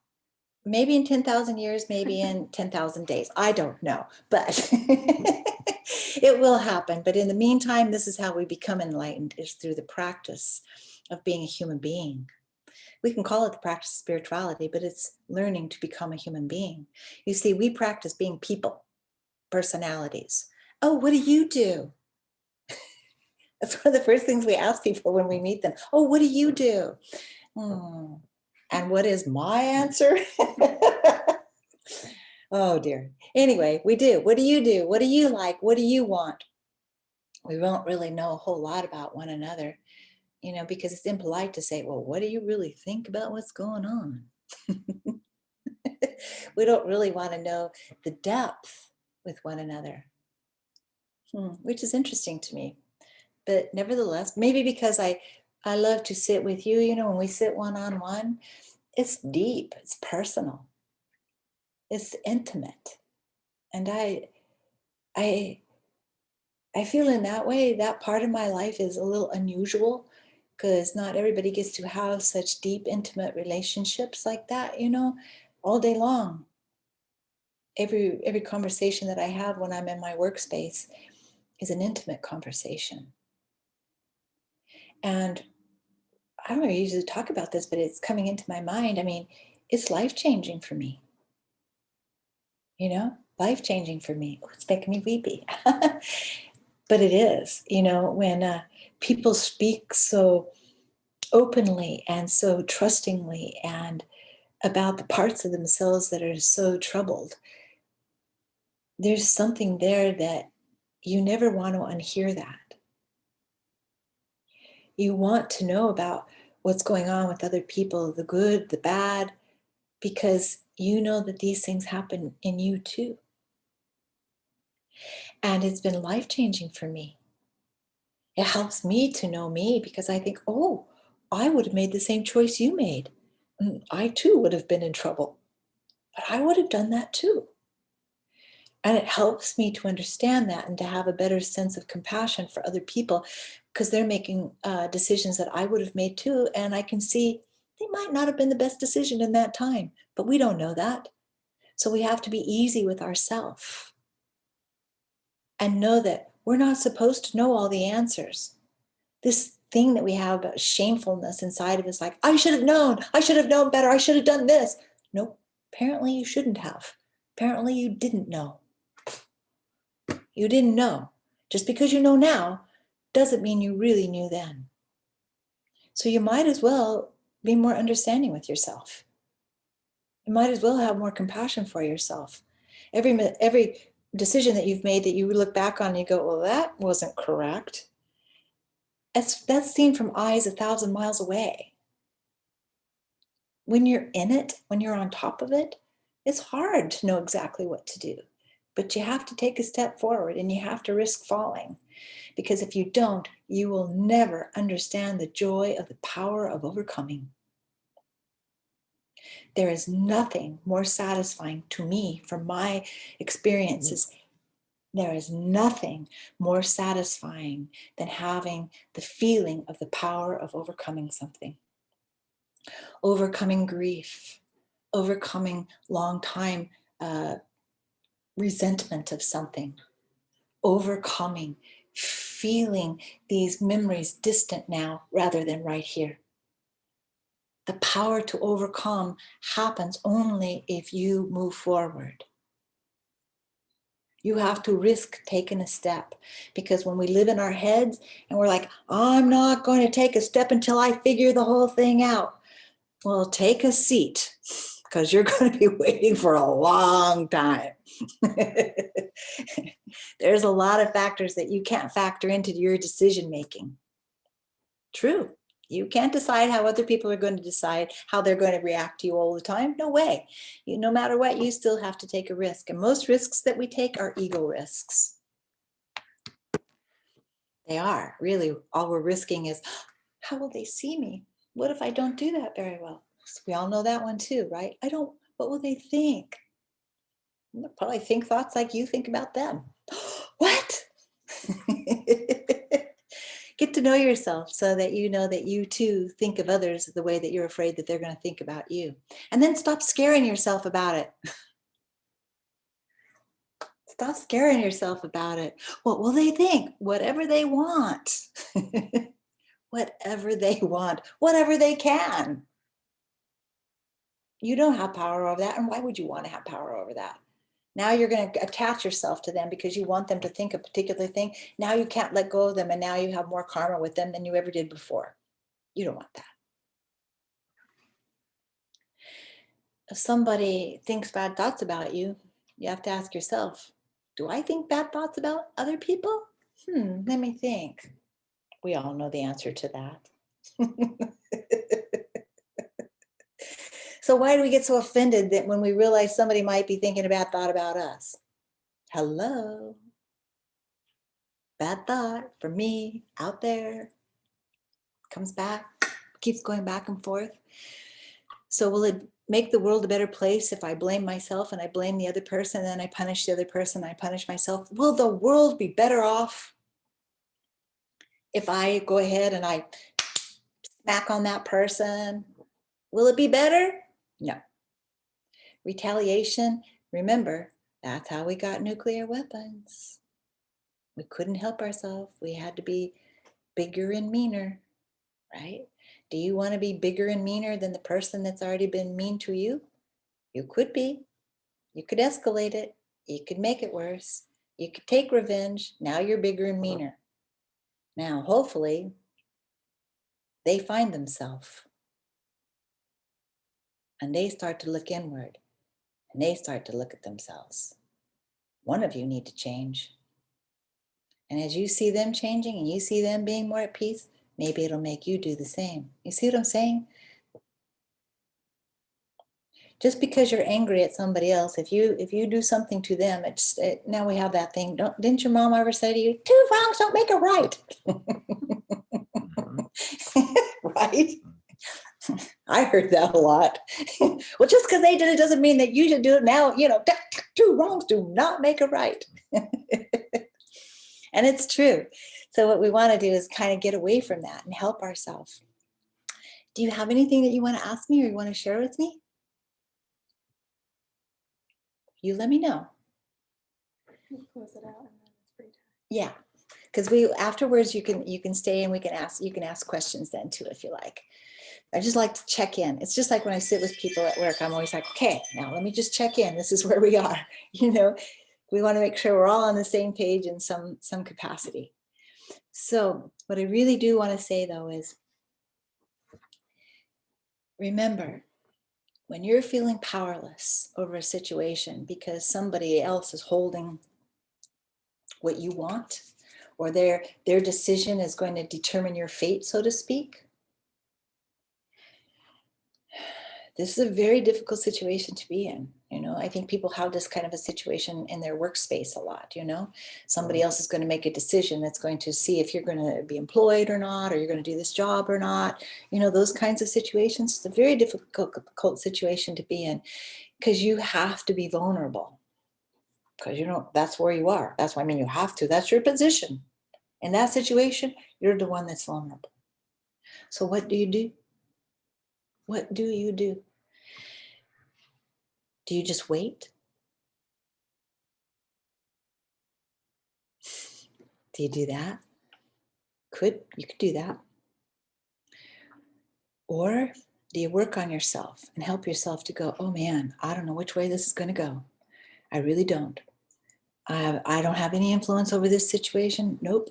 Maybe in 10,000 years, maybe in 10,000 days. I don't know, but it will happen. But in the meantime, this is how we become enlightened, is through the practice of being a human being. We can call it the practice of spirituality, but it's learning to become a human being. You see, we practice being people, personalities. Oh, what do you do? That's one of the first things we ask people when we meet them. Oh, what do you do? And what is my answer? Oh dear. Anyway, we do. What do you do? What do you like? What do you want? We won't really know a whole lot about one another, you know, because it's impolite to say, well, what do you really think about what's going on? We don't really want to know the depth with one another, which is interesting to me. But nevertheless, maybe because I love to sit with you, you know, when we sit one-on-one, it's deep, it's personal, it's intimate. And I feel in that way, that part of my life is a little unusual, because not everybody gets to have such deep, intimate relationships like that, you know, all day long. Every conversation that I have when I'm in my workspace is an intimate conversation. And I don't usually talk about this, but it's coming into my mind. I mean, it's life-changing for me. You know, life-changing for me. Oh, it's making me weepy. But it is, you know, when people speak so openly and so trustingly and about the parts of themselves that are so troubled, there's something there that you never want to unhear that. You want to know about what's going on with other people, the good, the bad, because you know that these things happen in you too. And it's been life-changing for me. It helps me to know me, because I think, oh, I would have made the same choice you made. I too would have been in trouble, but I would have done that too. And it helps me to understand that and to have a better sense of compassion for other people, because they're making decisions that I would have made too. And I can see they might not have been the best decision in that time, but we don't know that. So we have to be easy with ourselves and know that we're not supposed to know all the answers. This thing that we have about shamefulness inside of us, like, I should have known better, I should have done this. Nope, apparently you shouldn't have. Apparently you didn't know. You didn't know. Just because you know now doesn't mean you really knew then. So you might as well be more understanding with yourself. You might as well have more compassion for yourself. Every decision that you've made that you look back on and you go, well, that wasn't correct. That's seen from eyes 1,000 miles away. When you're in it, when you're on top of it, it's hard to know exactly what to do. But you have to take a step forward and you have to risk falling. Because if you don't, you will never understand the joy of the power of overcoming. There is nothing more satisfying to me from my experiences. There is nothing more satisfying than having the feeling of the power of overcoming something. Overcoming grief, overcoming long time resentment of something, overcoming, feeling these memories distant now rather than right here. The power to overcome happens only if you move forward. You have to risk taking a step, because when we live in our heads and we're like, I'm not going to take a step until I figure the whole thing out. Well, take a seat, because you're going to be waiting for a long time. There's a lot of factors that you can't factor into your decision making. True. You can't decide how other people are going to decide how they're going to react to you all the time. No way. No matter what, you still have to take a risk. And most risks that we take are ego risks. They are. Really, all we're risking is, how will they see me? What if I don't do that very well? We all know that one too, right? What will they think? They'll probably think thoughts like you think about them. What? Get to know yourself so that you know that you too think of others the way that you're afraid that they're going to think about you. And then stop scaring yourself about it. Stop scaring yourself about it. What will they think? Whatever they want. Whatever they want. Whatever they can. You don't have power over that. And why would you want to have power over that? Now you're going to attach yourself to them because you want them to think a particular thing. Now you can't let go of them, and now you have more karma with them than you ever did before. You don't want that. If somebody thinks bad thoughts about you, you have to ask yourself, do I think bad thoughts about other people? Let me think. We all know the answer to that. So why do we get so offended that when we realize somebody might be thinking a bad thought about us? Hello. Bad thought for me out there. Comes back, keeps going back and forth. So will it make the world a better place if I blame myself and I blame the other person, and then I punish the other person and I punish myself? Will the world be better off if I go ahead and I smack on that person? Will it be better? No. Retaliation, remember, that's how we got nuclear weapons. We couldn't help ourselves. We had to be bigger and meaner, right? Do you want to be bigger and meaner than the person that's already been mean to you? You could be. You could escalate it. You could make it worse. You could take revenge. Now you're bigger and meaner. Now, hopefully, they find themselves and they start to look inward and they start to look at themselves. One of you need to change. And as you see them changing and you see them being more at peace, maybe it'll make you do the same. You see what I'm saying? Just because you're angry at somebody else, if you do something to them, now we have that thing. Didn't your mom ever say to you, 2 wrongs don't make a right? Right? I heard that a lot. Well, just because they did it doesn't mean that you should do it now. 2 wrongs do not make a right. And it's true. So what we want to do is kind of get away from that and help ourselves. Do you have anything that you want to ask me or you want to share with me? You let me know. You close it out and then it's free time. Yeah, because afterwards you can stay and you can ask questions then too if you like. I just like to check in. It's just like when I sit with people at work, I'm always like, okay, now let me just check in. This is where we are. We want to make sure we're all on the same page in some capacity. So what I really do want to say though is, remember, when you're feeling powerless over a situation because somebody else is holding what you want, or their decision is going to determine your fate, so to speak, this is a very difficult situation to be in. I think people have this kind of a situation in their workspace a lot. Somebody else is going to make a decision that's going to see if you're going to be employed or not, or you're going to do this job or not. Those kinds of situations. It's a very difficult situation to be in because you have to be vulnerable, because that's where you are. That's why you have to. That's your position. In that situation, you're the one that's vulnerable. So what do you do? What do you do? Do you just wait? Do you do that? You could do that. Or do you work on yourself and help yourself to go, oh man, I don't know which way this is going to go. I really don't. I don't have any influence over this situation. Nope.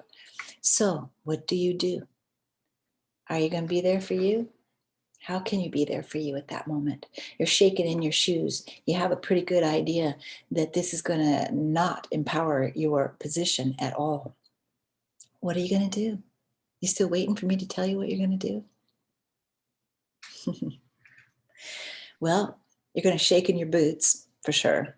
So what do you do? Are you going to be there for you? How can you be there for you at that moment? You're shaking in your shoes. You have a pretty good idea that this is going to not empower your position at all. What are you going to do? You still waiting for me to tell you what you're going to do? Well, you're going to shake in your boots for sure.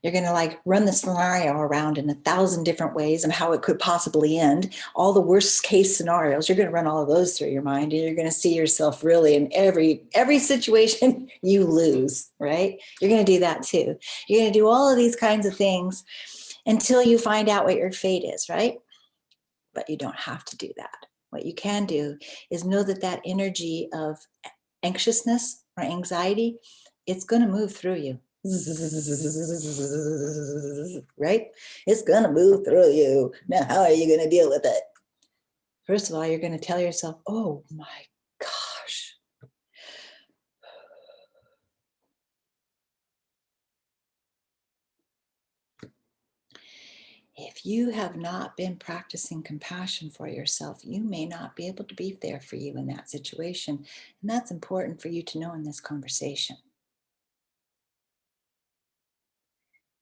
You're going to like run the scenario around in 1,000 different ways and how it could possibly end. All the worst case scenarios, you're going to run all of those through your mind, and you're going to see yourself really in every situation you lose, right? You're going to do that too. You're going to do all of these kinds of things until you find out what your fate is, right? But you don't have to do that. What you can do is know that that energy of anxiousness or anxiety, it's going to move through you. Right? It's going to move through you. Now, how are you going to deal with it? First of all, you're going to tell yourself, oh my gosh. If you have not been practicing compassion for yourself, you may not be able to be there for you in that situation. And that's important for you to know in this conversation.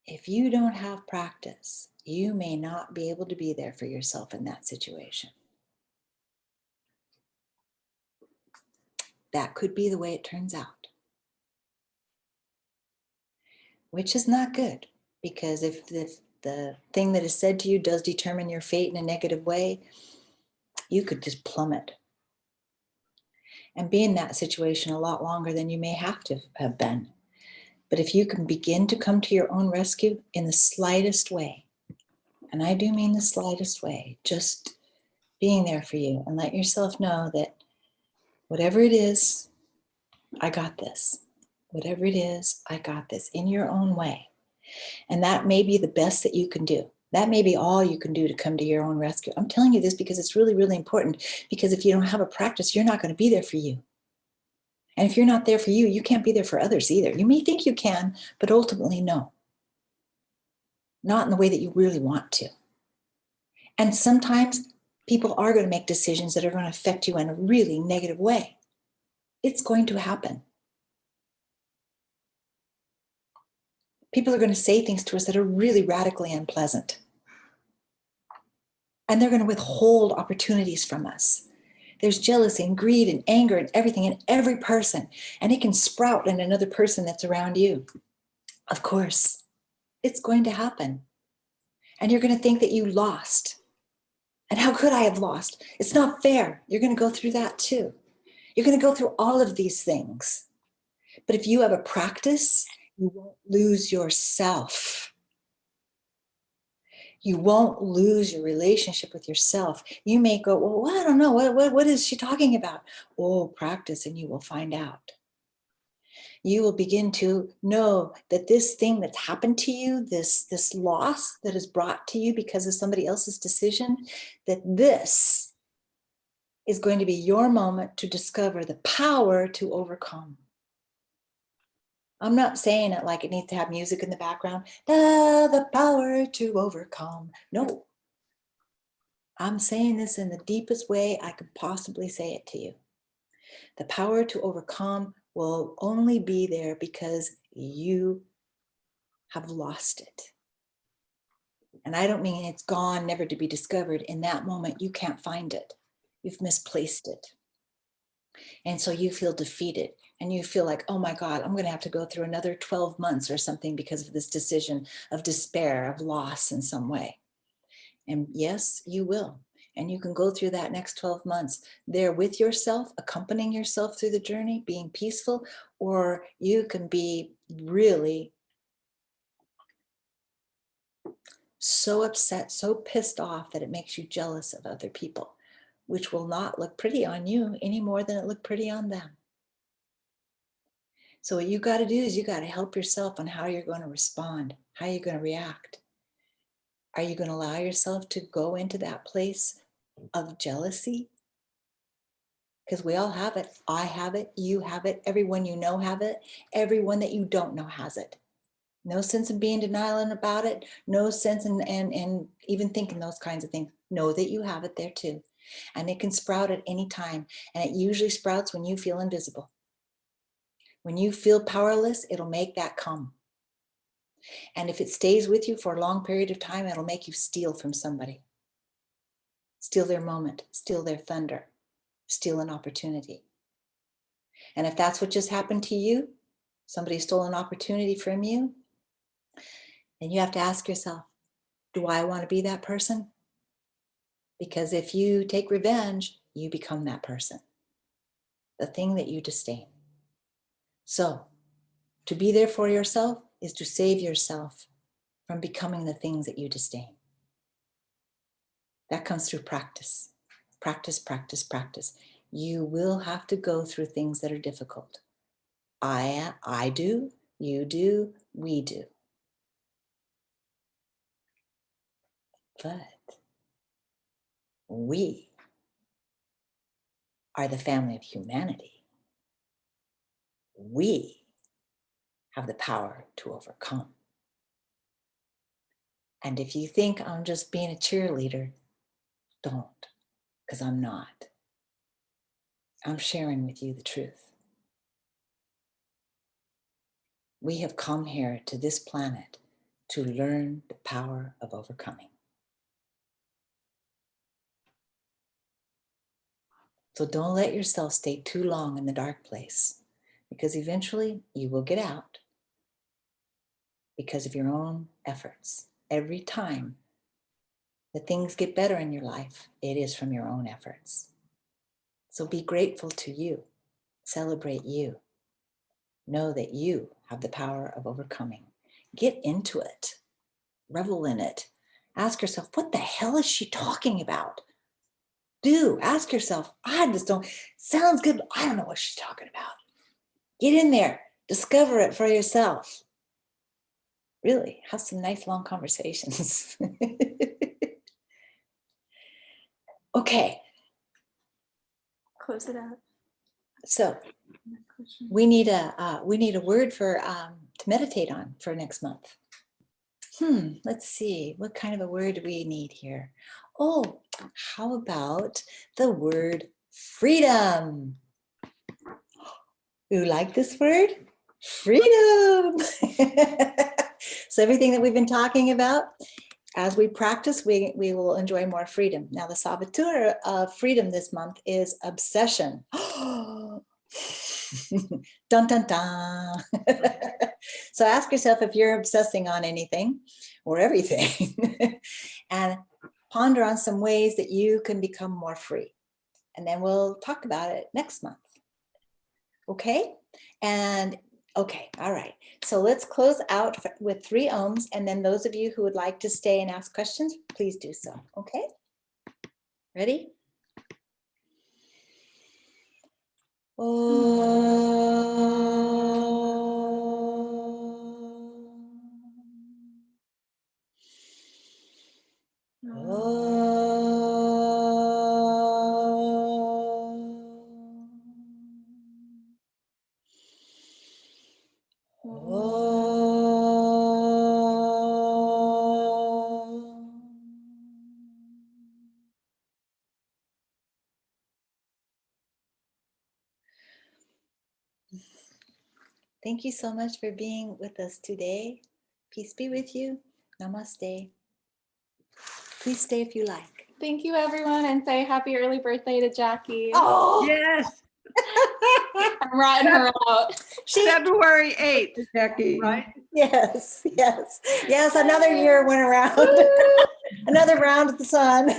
If you don't have practice, you may not be able to be there for yourself in that situation. That could be the way it turns out, which is not good, because if the thing that is said to you does determine your fate in a negative way, you could just plummet and be in that situation a lot longer than you may have to have been. But if you can begin to come to your own rescue in the slightest way, and I do mean the slightest way, just being there for you, and let yourself know that whatever it is, I got this. Whatever it is, I got this in your own way. And that may be the best that you can do. That may be all you can do to come to your own rescue. I'm telling you this because it's really, really important, because if you don't have a practice, you're not going to be there for you. And if you're not there for you, you can't be there for others either. You may think you can, but ultimately, no. Not in the way that you really want to. And sometimes people are going to make decisions that are going to affect you in a really negative way. It's going to happen. People are going to say things to us that are really radically unpleasant. And they're going to withhold opportunities from us. There's jealousy and greed and anger and everything in every person. And it can sprout in another person that's around you. Of course, it's going to happen. And you're going to think that you lost. And how could I have lost? It's not fair. You're going to go through that too. You're going to go through all of these things. But if you have a practice, you won't lose yourself. You won't lose your relationship with yourself. You may go, well, I don't know. What is she talking about? Oh, practice and you will find out. You will begin to know that this thing that's happened to you, this loss that is brought to you because of somebody else's decision, that this is going to be your moment to discover the power to overcome. I'm not saying it like it needs to have music in the background. The power to overcome. No. I'm saying this in the deepest way I could possibly say it to you. The power to overcome will only be there because you have lost it. And I don't mean it's gone, never to be discovered. In that moment, you can't find it. You've misplaced it. And so you feel defeated and you feel like, oh my God, I'm going to have to go through another 12 months or something because of this decision of despair, of loss in some way. And yes, you will. And you can go through that next 12 months there with yourself, accompanying yourself through the journey, being peaceful, or you can be really so upset, so pissed off that it makes you jealous of other people, which will not look pretty on you any more than it looked pretty on them. So what you got to do is you got to help yourself on how you're going to respond, how you're going to react. Are you going to allow yourself to go into that place of jealousy? Because we all have it. I have it. You have it. Everyone you know have it. Everyone that you don't know has it. No sense in being denial about it. No sense in even thinking those kinds of things. Know that you have it there too. And it can sprout at any time. And it usually sprouts when you feel invisible. When you feel powerless, it'll make that come. And if it stays with you for a long period of time, it'll make you steal from somebody. Steal their moment, steal their thunder, steal an opportunity. And if that's what just happened to you, somebody stole an opportunity from you, then you have to ask yourself, do I want to be that person? Because if you take revenge, you become that person, the thing that you disdain. So to be there for yourself is to save yourself from becoming the things that you disdain. That comes through practice. Practice, practice, practice. You will have to go through things that are difficult. I do, you do, we do. But we are the family of humanity. We have the power to overcome. And if you think I'm just being a cheerleader, don't, because I'm not. I'm sharing with you the truth. We have come here to this planet to learn the power of overcoming. So don't let yourself stay too long in the dark place, because eventually you will get out because of your own efforts. Every time that things get better in your life, it is from your own efforts. So be grateful to you. Celebrate you. Know that you have the power of overcoming. Get into it. Revel in it. Ask yourself, what the hell is she talking about? Ask yourself, I just don't, sounds good, but I don't know what she's talking about. Get in there, discover it for yourself. Really, have some nice long conversations. Okay, Close it out. so Next question. we need a word for to meditate on for next month. Let's see, what kind of a word do we need here? Oh, how about the word freedom? You like this word? Freedom. So everything that we've been talking about, as we practice, we will enjoy more freedom. Now the saboteur of freedom this month is obsession. Dun, dun, dun. So ask yourself if you're obsessing on anything or everything and ponder on some ways that you can become more free. And then we'll talk about it next month. Okay? And okay, all right. So let's close out with 3 ohms. And then those of you who would like to stay and ask questions, please do so. Okay? Ready? Thank you so much for being with us today. Peace be with you. Namaste. Please stay if you like. Thank you, everyone, and say happy early birthday to Jackie. Oh, Yes, I'm ratting her out. February 8th, Jackie. right? Yes, yes, yes. Another year went around. Another round of the sun.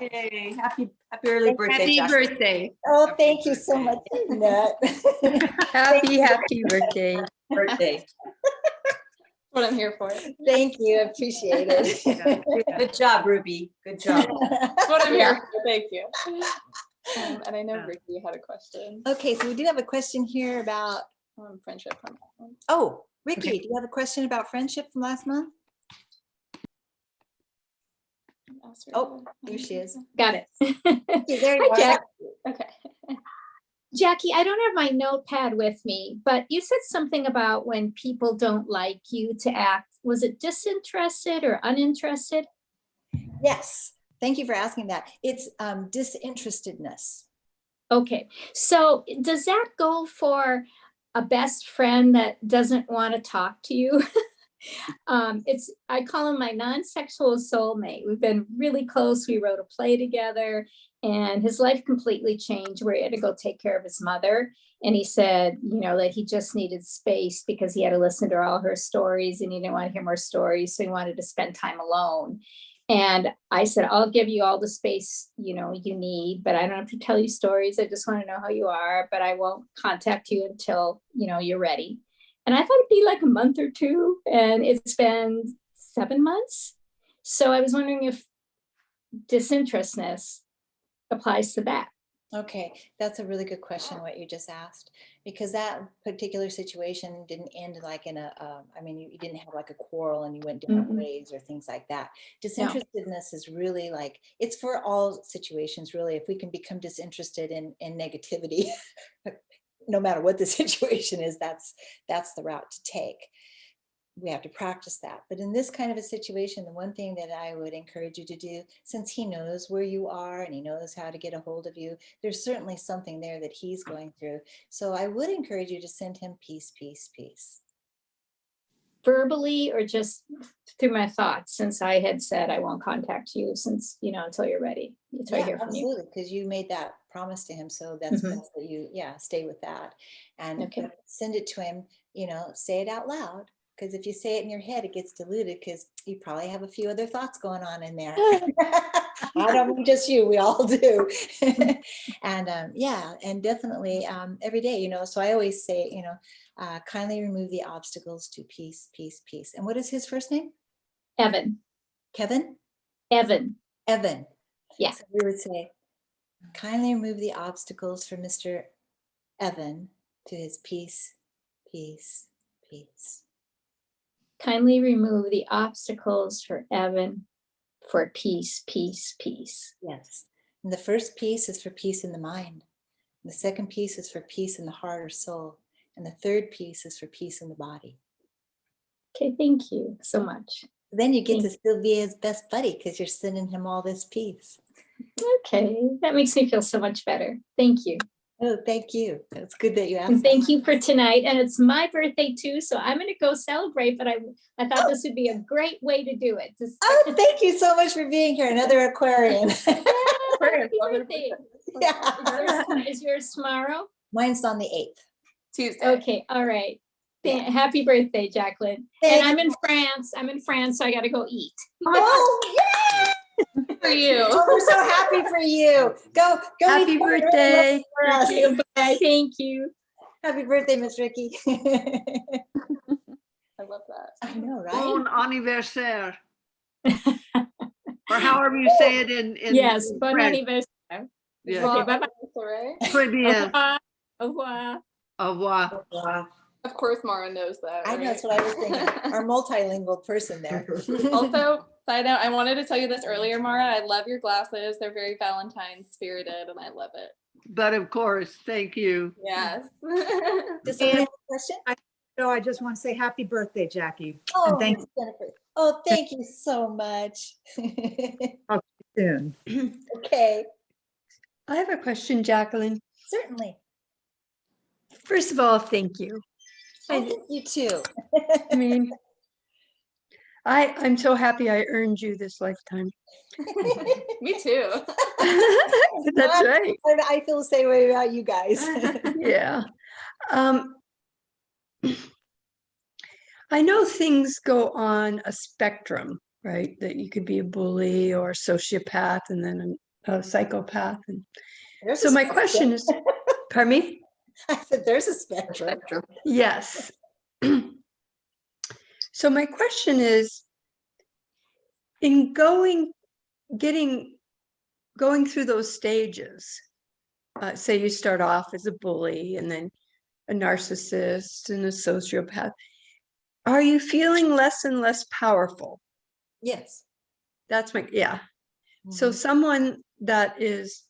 Yay. Happy early birthday, Happy Josh. birthday. Oh, thank you so much, Annette. Happy birthday. Birthday. What I'm here for. Thank you. I appreciate it. Good job, Ruby. Good job. That's what I'm here for. Thank you. And I know Yeah. Ricky had a question. Okay, so we do have a question here about Friendship from. Oh, Ricky, Okay. do you have a question about friendship from last month? Oh, there she is. Got it. Okay, there you Hi, are. Jack. Okay. Jackie, I don't have my notepad with me, but you said something about when people don't like you to act. Was it disinterested or uninterested? Yes, thank you for asking that. It's disinterestedness. Okay, so does that go for a best friend that doesn't want to talk to you? I call him my non-sexual soulmate. We've been really close. We wrote a play together and his life completely changed where he had to go take care of his mother. And he said, that he just needed space because he had to listen to all her stories and he didn't want to hear more stories. So he wanted to spend time alone. And I said, I'll give you all the space, you need, but I don't have to tell you stories. I just want to know how you are, but I won't contact you until, you're ready. And I thought it'd be like a month or two, and it's been 7 months. So I was wondering if disinterestedness applies to that. Okay, that's a really good question, what you just asked, because that particular situation didn't end like in you didn't have like a quarrel and you went different Mm-mm. ways or things like that. Disinterestedness is really like, it's for all situations, really. If we can become disinterested in negativity, no matter what the situation is, that's the route to take. We have to practice that. But in this kind of a situation, the one thing that I would encourage you to do, since he knows where you are and he knows how to get a hold of you, there's certainly something there that he's going through. So I would encourage you to send him peace, peace, peace. Verbally or just through my thoughts, since I had said I won't contact you since, until you're ready. Until I Yeah, hear from you. absolutely, because you made that promise to him. So that's Mhm. best that you, stay with that. And Okay. send it to him, say it out loud. Because if you say it in your head, it gets diluted because you probably have a few other thoughts going on in there. I don't mean just you, we all do. And and definitely every day, so I always say, kindly remove the obstacles to peace, peace, peace. And what is his first name? Evan. Kevin? Evan. Evan. Yeah. So we would say, kindly remove the obstacles for Mr. Evan to his peace, peace, peace. Kindly remove the obstacles for Evan for peace, peace, peace. Yes. And the first piece is for peace in the mind. And the second piece is for peace in the heart or soul. And the third piece is for peace in the body. Okay, thank you so much. Then you get Thank to still be his best buddy because you're sending him all this peace. Okay, that makes me feel so much better. Thank you. Oh, thank you. It's good that you asked. And thank you for tonight. And it's my birthday too, so I'm going to go celebrate, but I thought this would be a great way to do it. Oh, thank you so much for being here. Another Aquarian. Happy birthday. Yeah. Is yours tomorrow? Mine's on the 8th. Tuesday. Okay, all right. Yeah. Happy birthday, Jacqueline. Thank And I'm in France. So I got to go eat. Oh, yeah. For you. Oh, we're so happy for you. Go Happy eat dinner birthday. for us. Bye. Thank you. Happy birthday, Miss Ricky. I love that. I know, right? Bon anniversaire. Or however you say it in Yes, in bon French. anniversaire. Yeah. Okay, bye-bye. Right? Très bien. Au revoir. Au revoir. Wow. Of course, Mara knows that. I know, right? that's what I was thinking. Our multilingual person there. Also, side note, I wanted to tell you this earlier, Mara. I love your glasses. They're very Valentine's spirited, and I love it. But of course, thank you. Yes. Does somebody have a question? No, I just want to say happy birthday, Jackie. Oh, And thank Miss Jennifer. Oh, thank you so much. you soon. Okay, I have a question, Jacqueline. certainly. First of all, thank you. Oh, thank you too. I mean, I'm so happy I earned you this lifetime. Me too. That's right. I feel the same way about you guys. Yeah. I know things go on a spectrum, right? That you could be a bully or a sociopath and then a psychopath. And There's so a my spectrum. question is, pardon me? I said, there's a spectrum. Yes. So my question is, in going through those stages, say you start off as a bully and then a narcissist and a sociopath, are you feeling less and less powerful? Yes. That's my, yeah. So Mhm. someone that is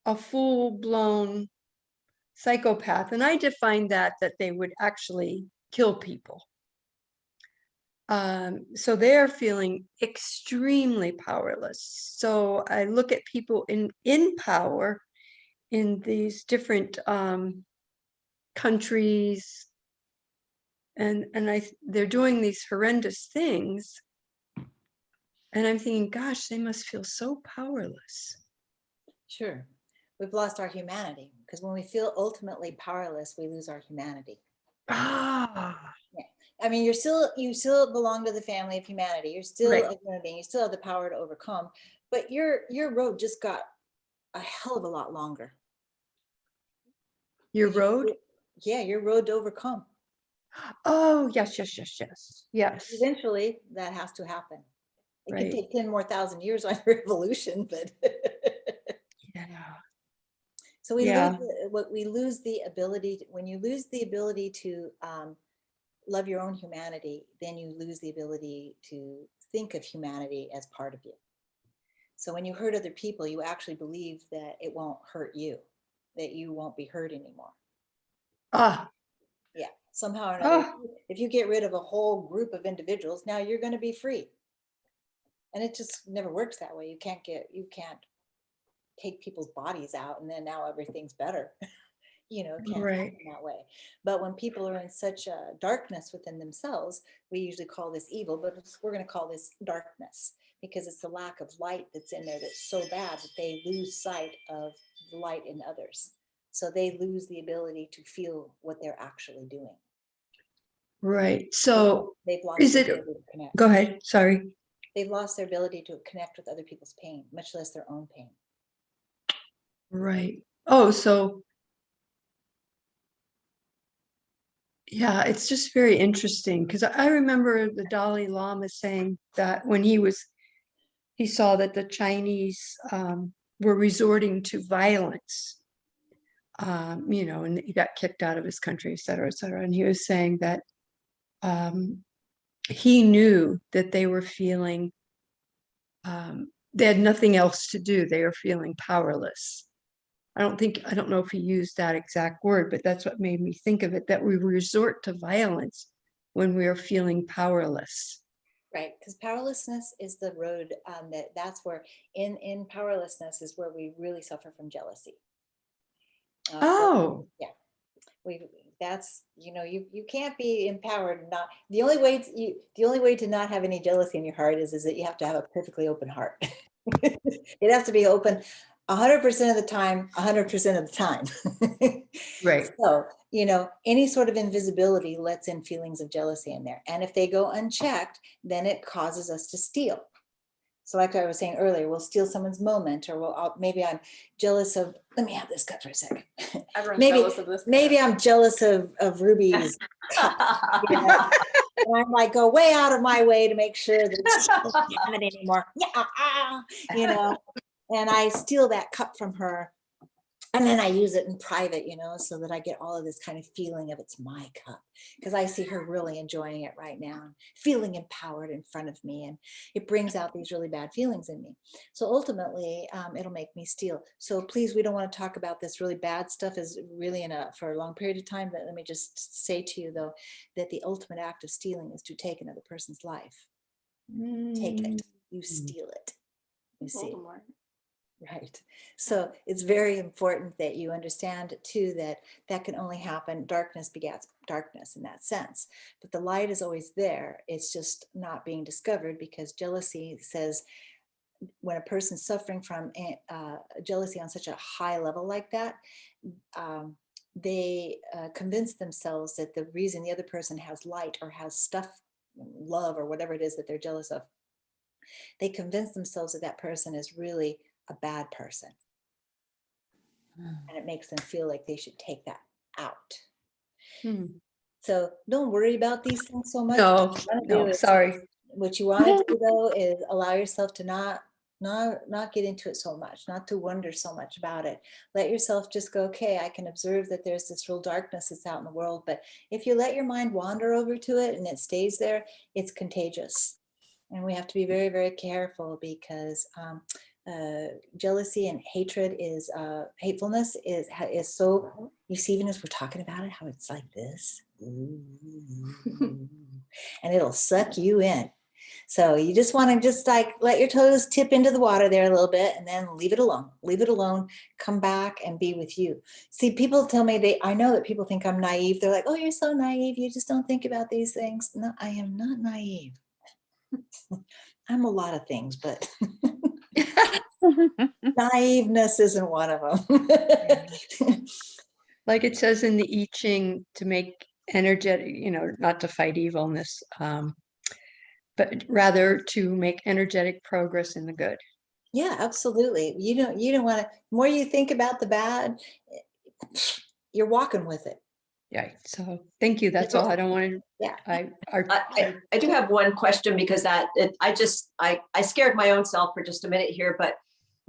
a full-blown psychopath, and I define that they would actually kill people. So they're feeling extremely powerless. So I look at people in power in these different countries, and they're doing these horrendous things, and I'm thinking, gosh, they must feel so powerless. Sure. We've lost our humanity because when we feel ultimately powerless, we lose our humanity. Ah, I mean, you still belong to the family of humanity. You're still Right. a human being. You still have the power to overcome, but your road just got a hell of a lot longer. your road. Yeah, your road to overcome. Oh, yes, yes, yes, yes, yes. Eventually, that has to happen. It could Right. take 10 more thousand years on your evolution, but Yeah. so we Yeah. lose the ability when you lose the ability to love your own humanity, then you lose the ability to think of humanity as part of you. So when you hurt other people, you actually believe that it won't hurt you, that you won't be hurt anymore. Ah, Yeah, somehow or another, ah, if you get rid of a whole group of individuals, now you're going to be free. And it just never works that way. You can't take people's bodies out and then now everything's better. It can't right. happen that way. But when people are in such a darkness within themselves, we usually call this evil, but we're going to call this darkness because it's the lack of light that's in there that's so bad that they lose sight of the light in others. So they lose the ability to feel what they're actually doing. Right. So They've lost is their it, ability to connect. go ahead, sorry. They've lost their ability to connect with other people's pain, much less their own pain. Right. Oh, so yeah, it's just very interesting because I remember the Dalai Lama saying that when he saw that the Chinese were resorting to violence, and he got kicked out of his country, et cetera, et cetera. And he was saying that he knew that they were feeling, they had nothing else to do. They were feeling powerless. I don't know if he used that exact word, but that's what made me think of it, that we resort to violence when we are feeling powerless. Right, because powerlessness is the road that's where in powerlessness is where we really suffer from jealousy. Oh, Yeah, you can't be empowered. Not the only way to not have any jealousy in your heart is that you have to have a perfectly open heart. It has to be open 100% of the time, 100% of the time. right. So, any sort of invisibility lets in feelings of jealousy in there. And if they go unchecked, then it causes us to steal. So like I was saying earlier, we'll steal someone's moment, or maybe I'm jealous of, let me have this cup for a second. Everyone's Maybe- jealous of this. Maybe I'm jealous of Ruby's cup. And I'm like, go way out of my way to make sure that she doesn't have it anymore. Yeah, and I steal that cup from her. And then I use it in private, so that I get all of this kind of feeling of it's my cup, because I see her really enjoying it right now, and feeling empowered in front of me. And it brings out these really bad feelings in me. So ultimately, it'll make me steal. So please, we don't want to talk about this really bad stuff is really for a long period of time. But let me just say to you, though, that the ultimate act of stealing is to take another person's life. Take it. You steal it. You see. Voldemort. Right. So it's very important that you understand too that can only happen. Darkness begets darkness in that sense. But the light is always there. It's just not being discovered because jealousy says when a person's suffering from jealousy on such a high level like that, they convince themselves that the reason the other person has light or has stuff, love or whatever it is that they're jealous of, they convince themselves that that person is really a bad person. And it makes them feel like they should take that out. So don't worry about these things so much. No, sorry. What you want to do though is allow yourself to not not get into it so much, not to wonder so much about it. Let yourself just go, okay, I can observe that there's this real darkness that's out in the world, but if you let your mind wander over to it and it stays there, it's contagious. And we have to be very, very careful, because jealousy and hatred is hatefulness is so, you see, even as we're talking about it, how it's like this, and it'll suck you in. So you just want to just like let your toes tip into the water there a little bit, and then leave it alone, come back and be with you. See, people tell me I know that people think I'm naive. They're like, oh, you're so naive. You just don't think about these things. No, I am not naive. I'm a lot of things, but naiveness isn't one of them. Like it says in the I Ching, to make energetic, not to fight evilness, but rather to make energetic progress in the good. Yeah, absolutely. You don't want to, the more you think about the bad, you're walking with it. Yeah. So thank you. That's all. I don't want to. Yeah. I do have one question, because I scared my own self for just a minute here, but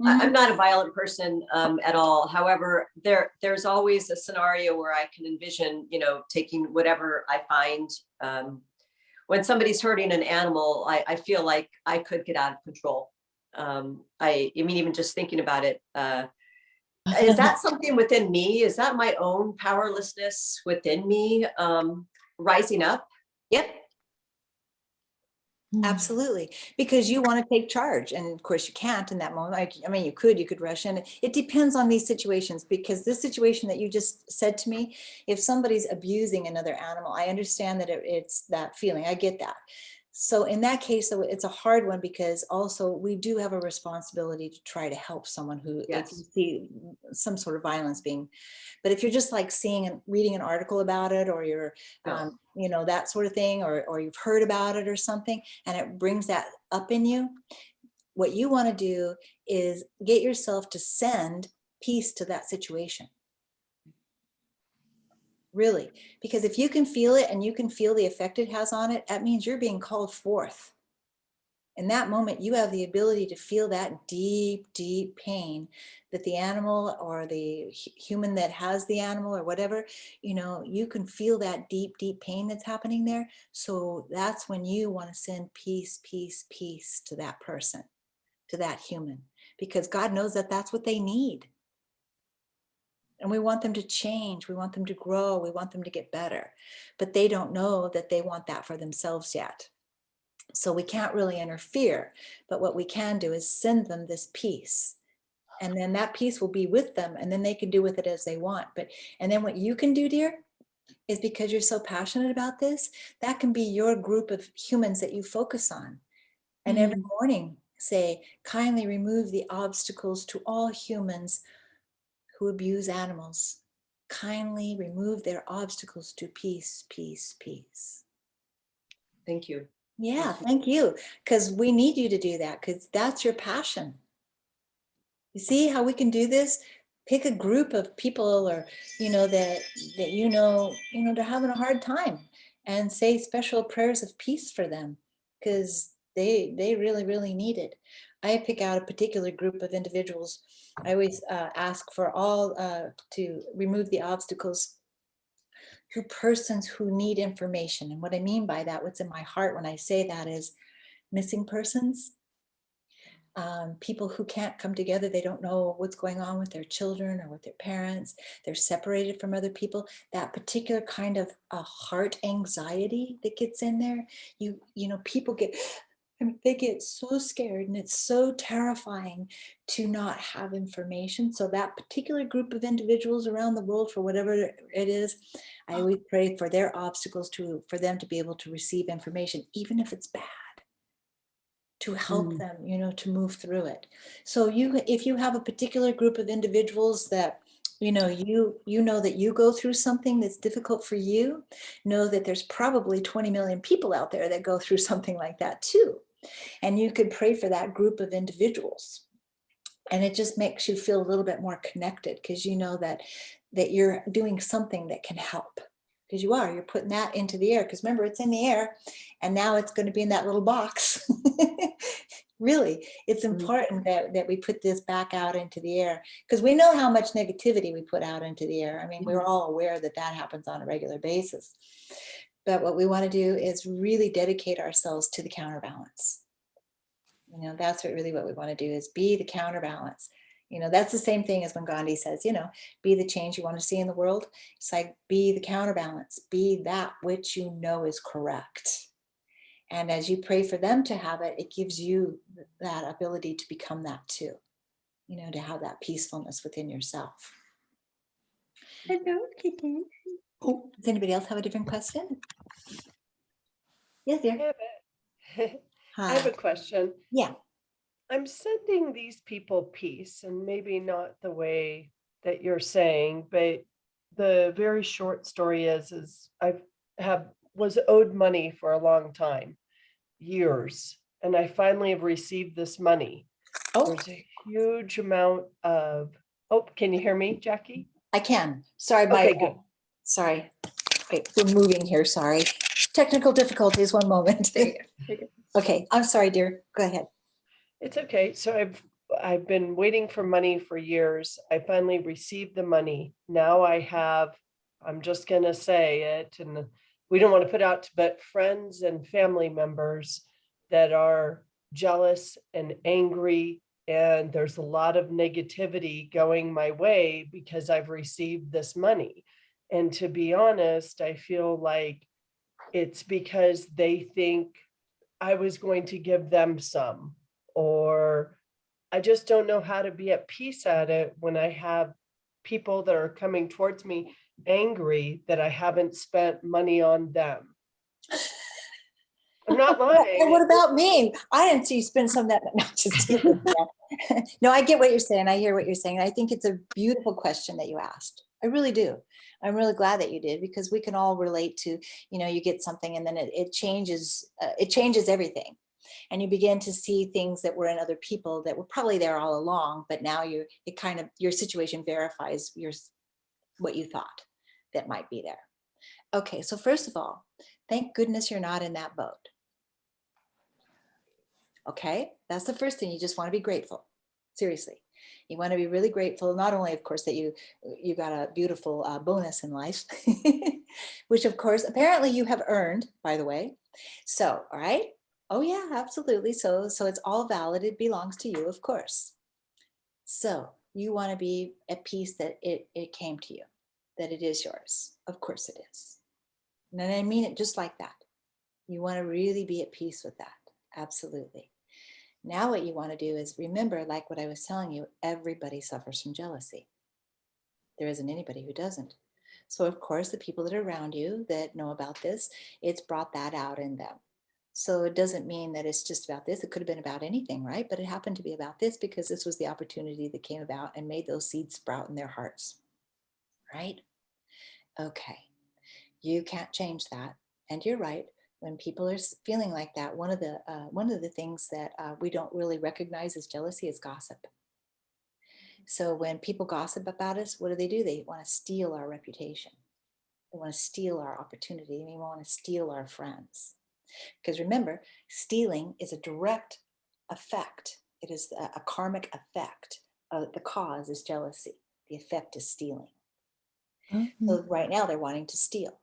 I'm not a violent person at all. However, there's always a scenario where I can envision, taking whatever I find. When somebody's hurting an animal, I feel like I could get out of control. I mean, even just thinking about it, is that something within me? Is that my own powerlessness within me rising up? Yep. Absolutely. Because you want to take charge. And of course you can't in that moment. I mean, you could rush in. It depends on these situations, because this situation that you just said to me, if somebody's abusing another animal, I understand that it's that feeling. I get that. So in that case, though, it's a hard one, because also we do have a responsibility to try to help someone who if you see some sort of violence being, but if you're just like seeing and reading an article about it, or you're, that sort of thing, or you've heard about it or something, and it brings that up in you, what you want to do is get yourself to send peace to that situation. Really, because if you can feel it and you can feel the effect it has on it, that means you're being called forth. In that moment, you have the ability to feel that deep, deep pain that the animal or the human that has the animal or whatever, you can feel that deep, deep pain that's happening there. So that's when you want to send peace, peace, peace to that person, to that human, because God knows that that's what they need. And we want them to change. We want them to grow. We want them to get better. But they don't know that they want that for themselves yet. So we can't really interfere. But what we can do is send them this peace. And then that peace will be with them. And then they can do with it as they want. And then what you can do, dear, is because you're so passionate about this, that can be your group of humans that you focus on. And every morning say, kindly remove the obstacles to all humans who abuse animals. Kindly remove their obstacles to peace, peace, peace. Thank you. Yeah, thank you. Because we need you to do that, because that's your passion. You see how we can do this? Pick a group of people, or that they're having a hard time, and say special prayers of peace for them, because they really, really need it. I pick out a particular group of individuals. I always ask for all to remove the obstacles to persons who need information. And what I mean by that, what's in my heart when I say that, is missing persons, people who can't come together. They don't know what's going on with their children or with their parents. They're separated from other people. That particular kind of heart anxiety that gets in there, people they get so scared, and it's so terrifying to not have information. So that particular group of individuals around the world, for whatever it is, I always pray for their obstacles for them to be able to receive information, even if it's bad, to help them, to move through it. So if you have a particular group of individuals that you know that you go through something that's difficult for you, know that there's probably 20 million people out there that go through something like that too. And you could pray for that group of individuals. And it just makes you feel a little bit more connected, because you know that you're doing something that can help. Because you're putting that into the air. Because remember, it's in the air, and now it's going to be in that little box. Really, it's important that we put this back out into the air, because we know how much negativity we put out into the air. I mean, we're all aware that that happens on a regular basis. But what we want to do is really dedicate ourselves to the counterbalance. You know, that's what really what we want to do is be the counterbalance. You know, that's the same thing as when Gandhi says, you know, be the change you want to see in the world. It's like, be the counterbalance, be that which you know is correct. And as you pray for them to have it, it gives you that ability to become that too, you know, to have that peacefulness within yourself. Hello, kitten. Oh, Does anybody else have a different question? Yes, I dear. have a- I have Hi. a question. Yeah. I'm sending these people peace, and maybe not the way that you're saying, but the very short story is was owed money for a long time, years, and I finally have received this money. Oh, There's a huge amount of, oh, can you hear me, Jackie? I can. Sorry, Okay, good. sorry. Wait, we're moving here. Sorry. Technical difficulties. One moment. Okay. I'm sorry, dear. Go ahead. It's okay. So I've been waiting for money for years. I finally received the money. Now I'm just gonna say it, and we don't want to put out, but friends and family members that are jealous and angry, and there's a lot of negativity going my way because I've received this money. And to be honest, I feel like it's because they think I was going to give them some, or I just don't know how to be at peace at it when I have people that are coming towards me angry that I haven't spent money on them. I'm not And lying. what about me? I didn't see you spend some of that. No, just kidding. Yeah. No, I get what you're saying. I hear what you're saying. I think it's a beautiful question that you asked. I really do. I'm really glad that you did, because we can all relate to, you know, you get something and then it changes everything. And you begin to see things that were in other people that were probably there all along, but now your situation verifies what you thought that might be there. Okay, so first of all, thank goodness you're not in that boat. Okay, that's the first thing. You just want to be grateful. Seriously, you want to be really grateful. Not only, of course, that you got a beautiful bonus in life, which of course apparently you have earned, by the way. So, all right. Oh yeah, absolutely. So it's all valid. It belongs to you, of course. So you want to be at peace that it came to you, that it is yours. Of course it is. And I mean it just like that. You want to really be at peace with that. Absolutely. Now what you want to do is remember, like what I was telling you, everybody suffers from jealousy. There isn't anybody who doesn't. So of course, the people that are around you that know about this, it's brought that out in them. So it doesn't mean that it's just about this. It could have been about anything, right? But it happened to be about this because this was the opportunity that came about and made those seeds sprout in their hearts, right? Okay. You can't change that. And you're right. When people are feeling like that, one of the things that we don't really recognize as jealousy is gossip. So when people gossip about us, what do? They want to steal our reputation. They want to steal our opportunity. They want to steal our friends. Because remember, stealing is a direct effect. It is a karmic effect. The cause is jealousy. The effect is stealing. So right now they're wanting to steal.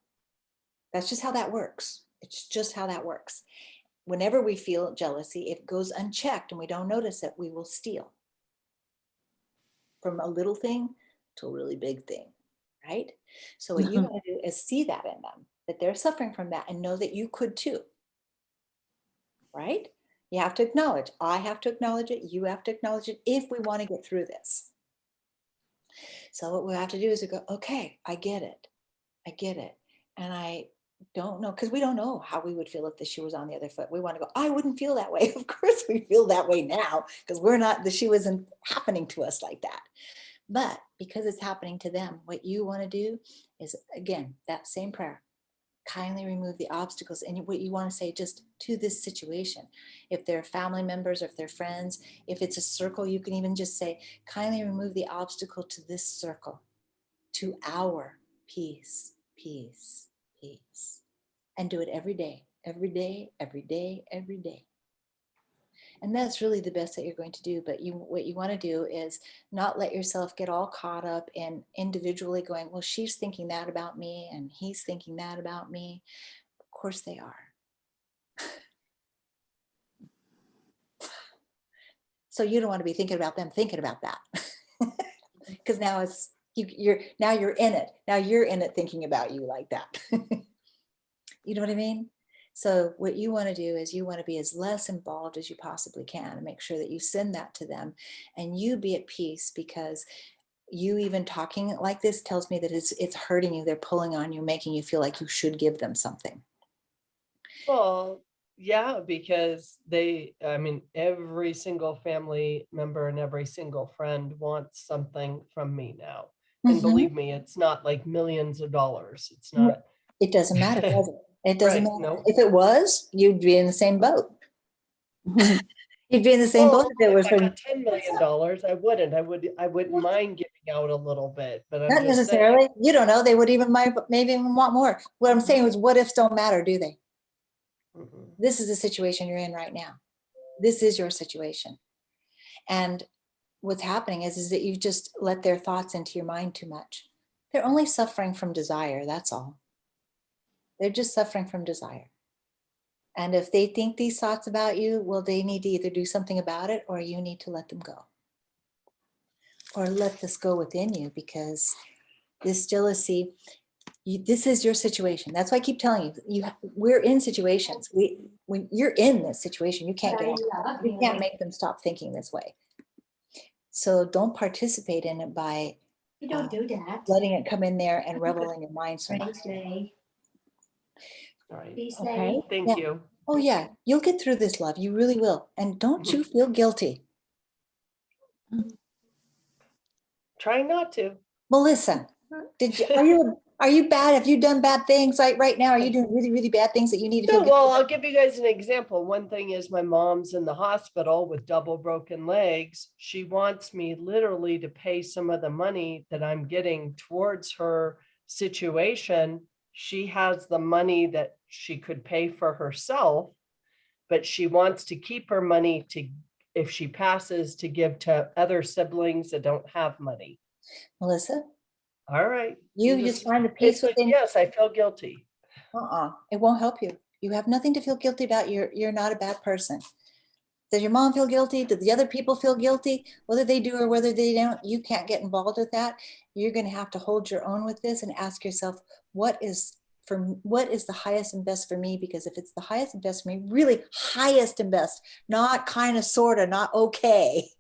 That's just how that works. It's just how that works. Whenever we feel jealousy, if it goes unchecked and we don't notice it, we will steal. From a little thing to a really big thing, right? So what you want to do is see that in them, that they're suffering from that, and know that you could too, right? You have to acknowledge, I have to acknowledge it, you have to acknowledge it if we want to get through this. So what we have to do is we go, okay, I get it. I get it. And I don't know, because we don't know how we would feel if the shoe was on the other foot. We want to go, I wouldn't feel that way. Of course we feel that way now, because the shoe isn't happening to us like that. But because it's happening to them, what you want to do is, again, that same prayer, kindly remove the obstacles. And what you want to say just to this situation, if they're family members or if they're friends, if it's a circle, you can even just say, kindly remove the obstacle to this circle, to our peace, peace, peace. And do it every day, every day, every day, every day. And that's really the best that you're going to do. But what you want to do is not let yourself get all caught up in individually going, well, she's thinking that about me and he's thinking that about me. Of course they are. So you don't want to be thinking about them thinking about that. Because now you're in it. Now you're in it thinking about you like that. You know what I mean? So what you want to do is you want to be as less involved as you possibly can and make sure that you send that to them and you be at peace, because you even talking like this tells me that it's hurting you. They're pulling on you, making you feel like you should give them something. Well, yeah, because I mean, every single family member and every single friend wants something from me now. And Mhm. believe me, it's not like millions of dollars. It's No, not. it doesn't matter, does it? It doesn't Right, matter. no. If it was, you'd be in the same boat. You'd be in the same boat Well, if it was if I from, got $10 million, I wouldn't mind giving out a little bit, but I'm not just saying. necessarily. You don't know. They would even maybe even want more. What I'm saying is, what ifs don't matter, do they? Mhm. This is the situation you're in right now. This is your situation. And what's happening is that you've just let their thoughts into your mind too much. They're only suffering from desire, that's all. They're just suffering from desire. And if they think these thoughts about you, well, they need to either do something about it or you need to let them go. Or let this go within you, because this jealousy, this is your situation. That's why I keep telling you, we're in situations. When you're in this situation, you can't get out. You can't make them stop thinking this way. So don't participate in it by You don't do that. letting it come in there and revel in your mind so much. Right today. All right, Be Okay. safe. thank Yeah. you. Oh yeah, you'll get through this, love. You really will. And don't you feel guilty. Trying not to. Melissa, are you bad? Have you done bad things right now? Are you doing really, really bad things that you need to feel No, guilty well, about? I'll give you guys an example. One thing is my mom's in the hospital with double broken legs. She wants me literally to pay some of the money that I'm getting towards her situation. She has the money that she could pay for herself, but she wants to keep her money to, if she passes, to give to other siblings that don't have money. Melissa, All right. you just find the peace within. Yes, I feel guilty. It won't help you. You have nothing to feel guilty about. You're not a bad person. Does your mom feel guilty? Do the other people feel guilty? Whether they do or whether they don't, you can't get involved with that. You're going to have to hold your own with this and ask yourself, what is the highest and best for me? Because if it's the highest and best for me, really highest and best, not kind of, sort of, not okay,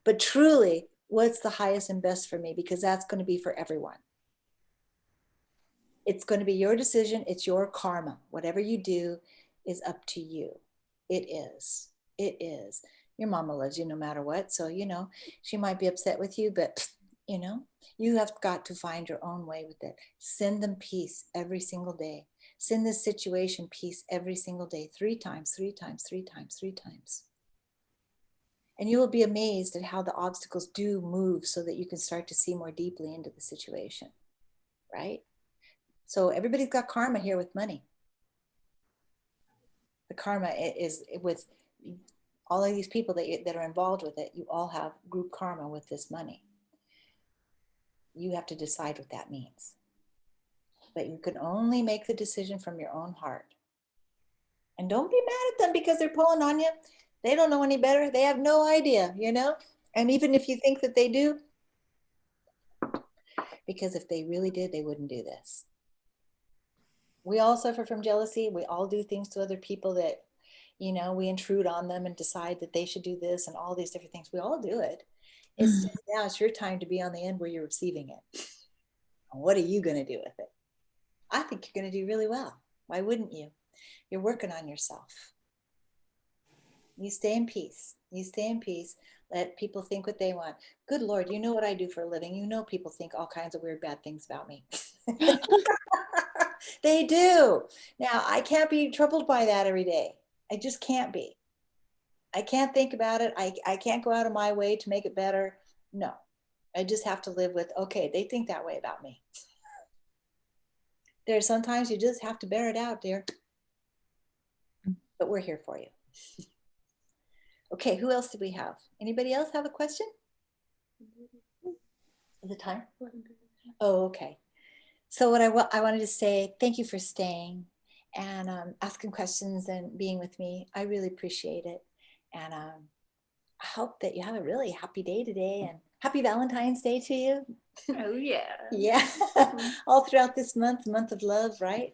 but truly, what's the highest and best for me? Because that's going to be for everyone. It's going to be your decision. It's your karma. Whatever you do is up to you. It is. It is. Your mama loves you no matter what. So, she might be upset with you, but, you have got to find your own way with it. Send them peace every single day. Send this situation peace every single day, 3 times, 3 times, 3 times, 3 times. And you will be amazed at how the obstacles do move so that you can start to see more deeply into the situation, right? So everybody's got karma here with money. The karma is with all of these people that are involved with it. You all have group karma with this money. You have to decide what that means. But you can only make the decision from your own heart. And don't be mad at them because they're pulling on you. They don't know any better. They have no idea, And even if you think that they do, because if they really did, they wouldn't do this. We all suffer from jealousy. We all do things to other people that, we intrude on them and decide that they should do this and all these different things. We all do it. It's just now it's your time to be on the end where you're receiving it. What are you going to do with it? I think you're going to do really well. Why wouldn't you? You're working on yourself. You stay in peace. You stay in peace. Let people think what they want. Good Lord, you know what I do for a living. People think all kinds of weird, bad things about me. They do. Now, I can't be troubled by that every day. I just can't be. I can't think about it. I can't go out of my way to make it better. No, I just have to live with, okay, they think that way about me. There's sometimes you just have to bear it out, dear. But we're here for you. Okay, who else do we have? Anybody else have a question? Is it time? Oh, okay. So what I wanted to say, thank you for staying and asking questions and being with me. I really appreciate it. And I hope that you have a really happy day today and happy Valentine's Day to you. Oh yeah. Yeah, all throughout this month of love, right?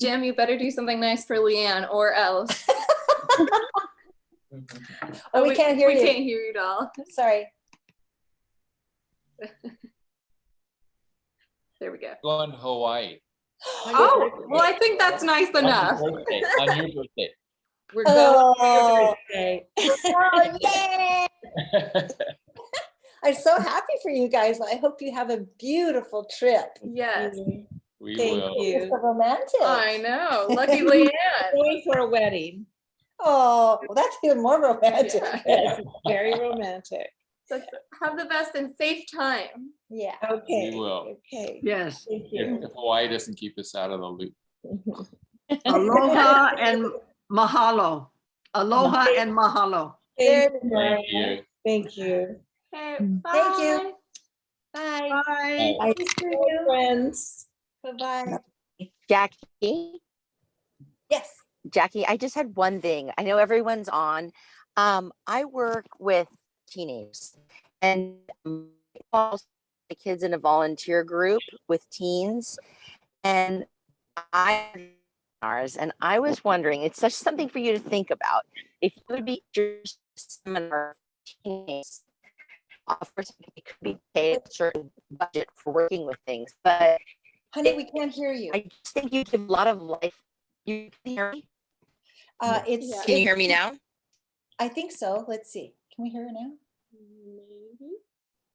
Jim, you better do something nice for Leanne or else. Oh, we can't hear we you. can't hear you at all. Sorry. There we go. Going to Hawaii Oh, well, I think that's nice enough. on your birthday. We're going Oh, today. oh yay! I'm so happy for you guys. I hope you have a beautiful trip. Yes, We Thank will. you. It's so romantic. I know. Lucky Leanne. Going for a wedding. Oh, well, that's even more romantic. Yeah. Yes, very romantic. So have the best and safe time. Yeah. Okay. We will. Okay. Yes, Thank If, you. if Hawaii doesn't keep us out of the loop. aloha and mahalo. Aloha and mahalo. Thank you. Thank you. Thank you. Okay, Thank you. bye. Bye. Bye. Bye, friends. Bye-bye. Jackie, Yes. Jackie, I just had one thing. I know everyone's on. I work with teenagers and also the kids in a volunteer group with teens. And and I was wondering, it's such something for you to think about. If you would be just seminar teens, offer something, it could be paid a certain budget for working with things, but Honey, we can't hear you. I just think you give a lot of life. You can hear me? It's. Yeah. Can you hear me now? I think so. Let's see. Can we hear it now? Maybe.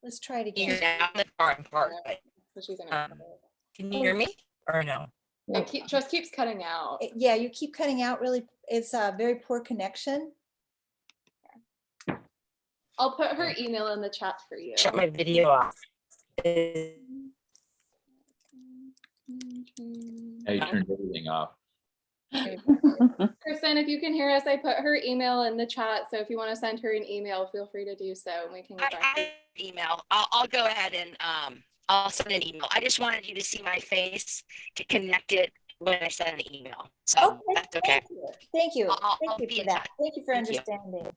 Let's try it Can you again. hear now? I'm in the car, but So she's in Um, can you hear me or no? it just keeps cutting out. Yeah, you keep cutting out really. It's a very poor connection. I'll put her email in the chat for you. Shut my video off. I turned everything off. Kristen, if you can hear us, I put her email in the chat. So if you want to send her an email, feel free to do so and we can get back to you. Email. I'll go ahead and I'll send an email. I just wanted you to see my face to connect it when I send an email. So that's okay. Thank you. Thank you. I'll Thank you be for in that. touch. Thank you for Thank you. understanding.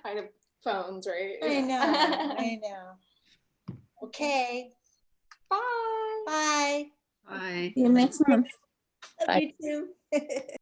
I have phones, right? I know. I know. Okay. Bye. Bye. Bye. See you next month. Love you too.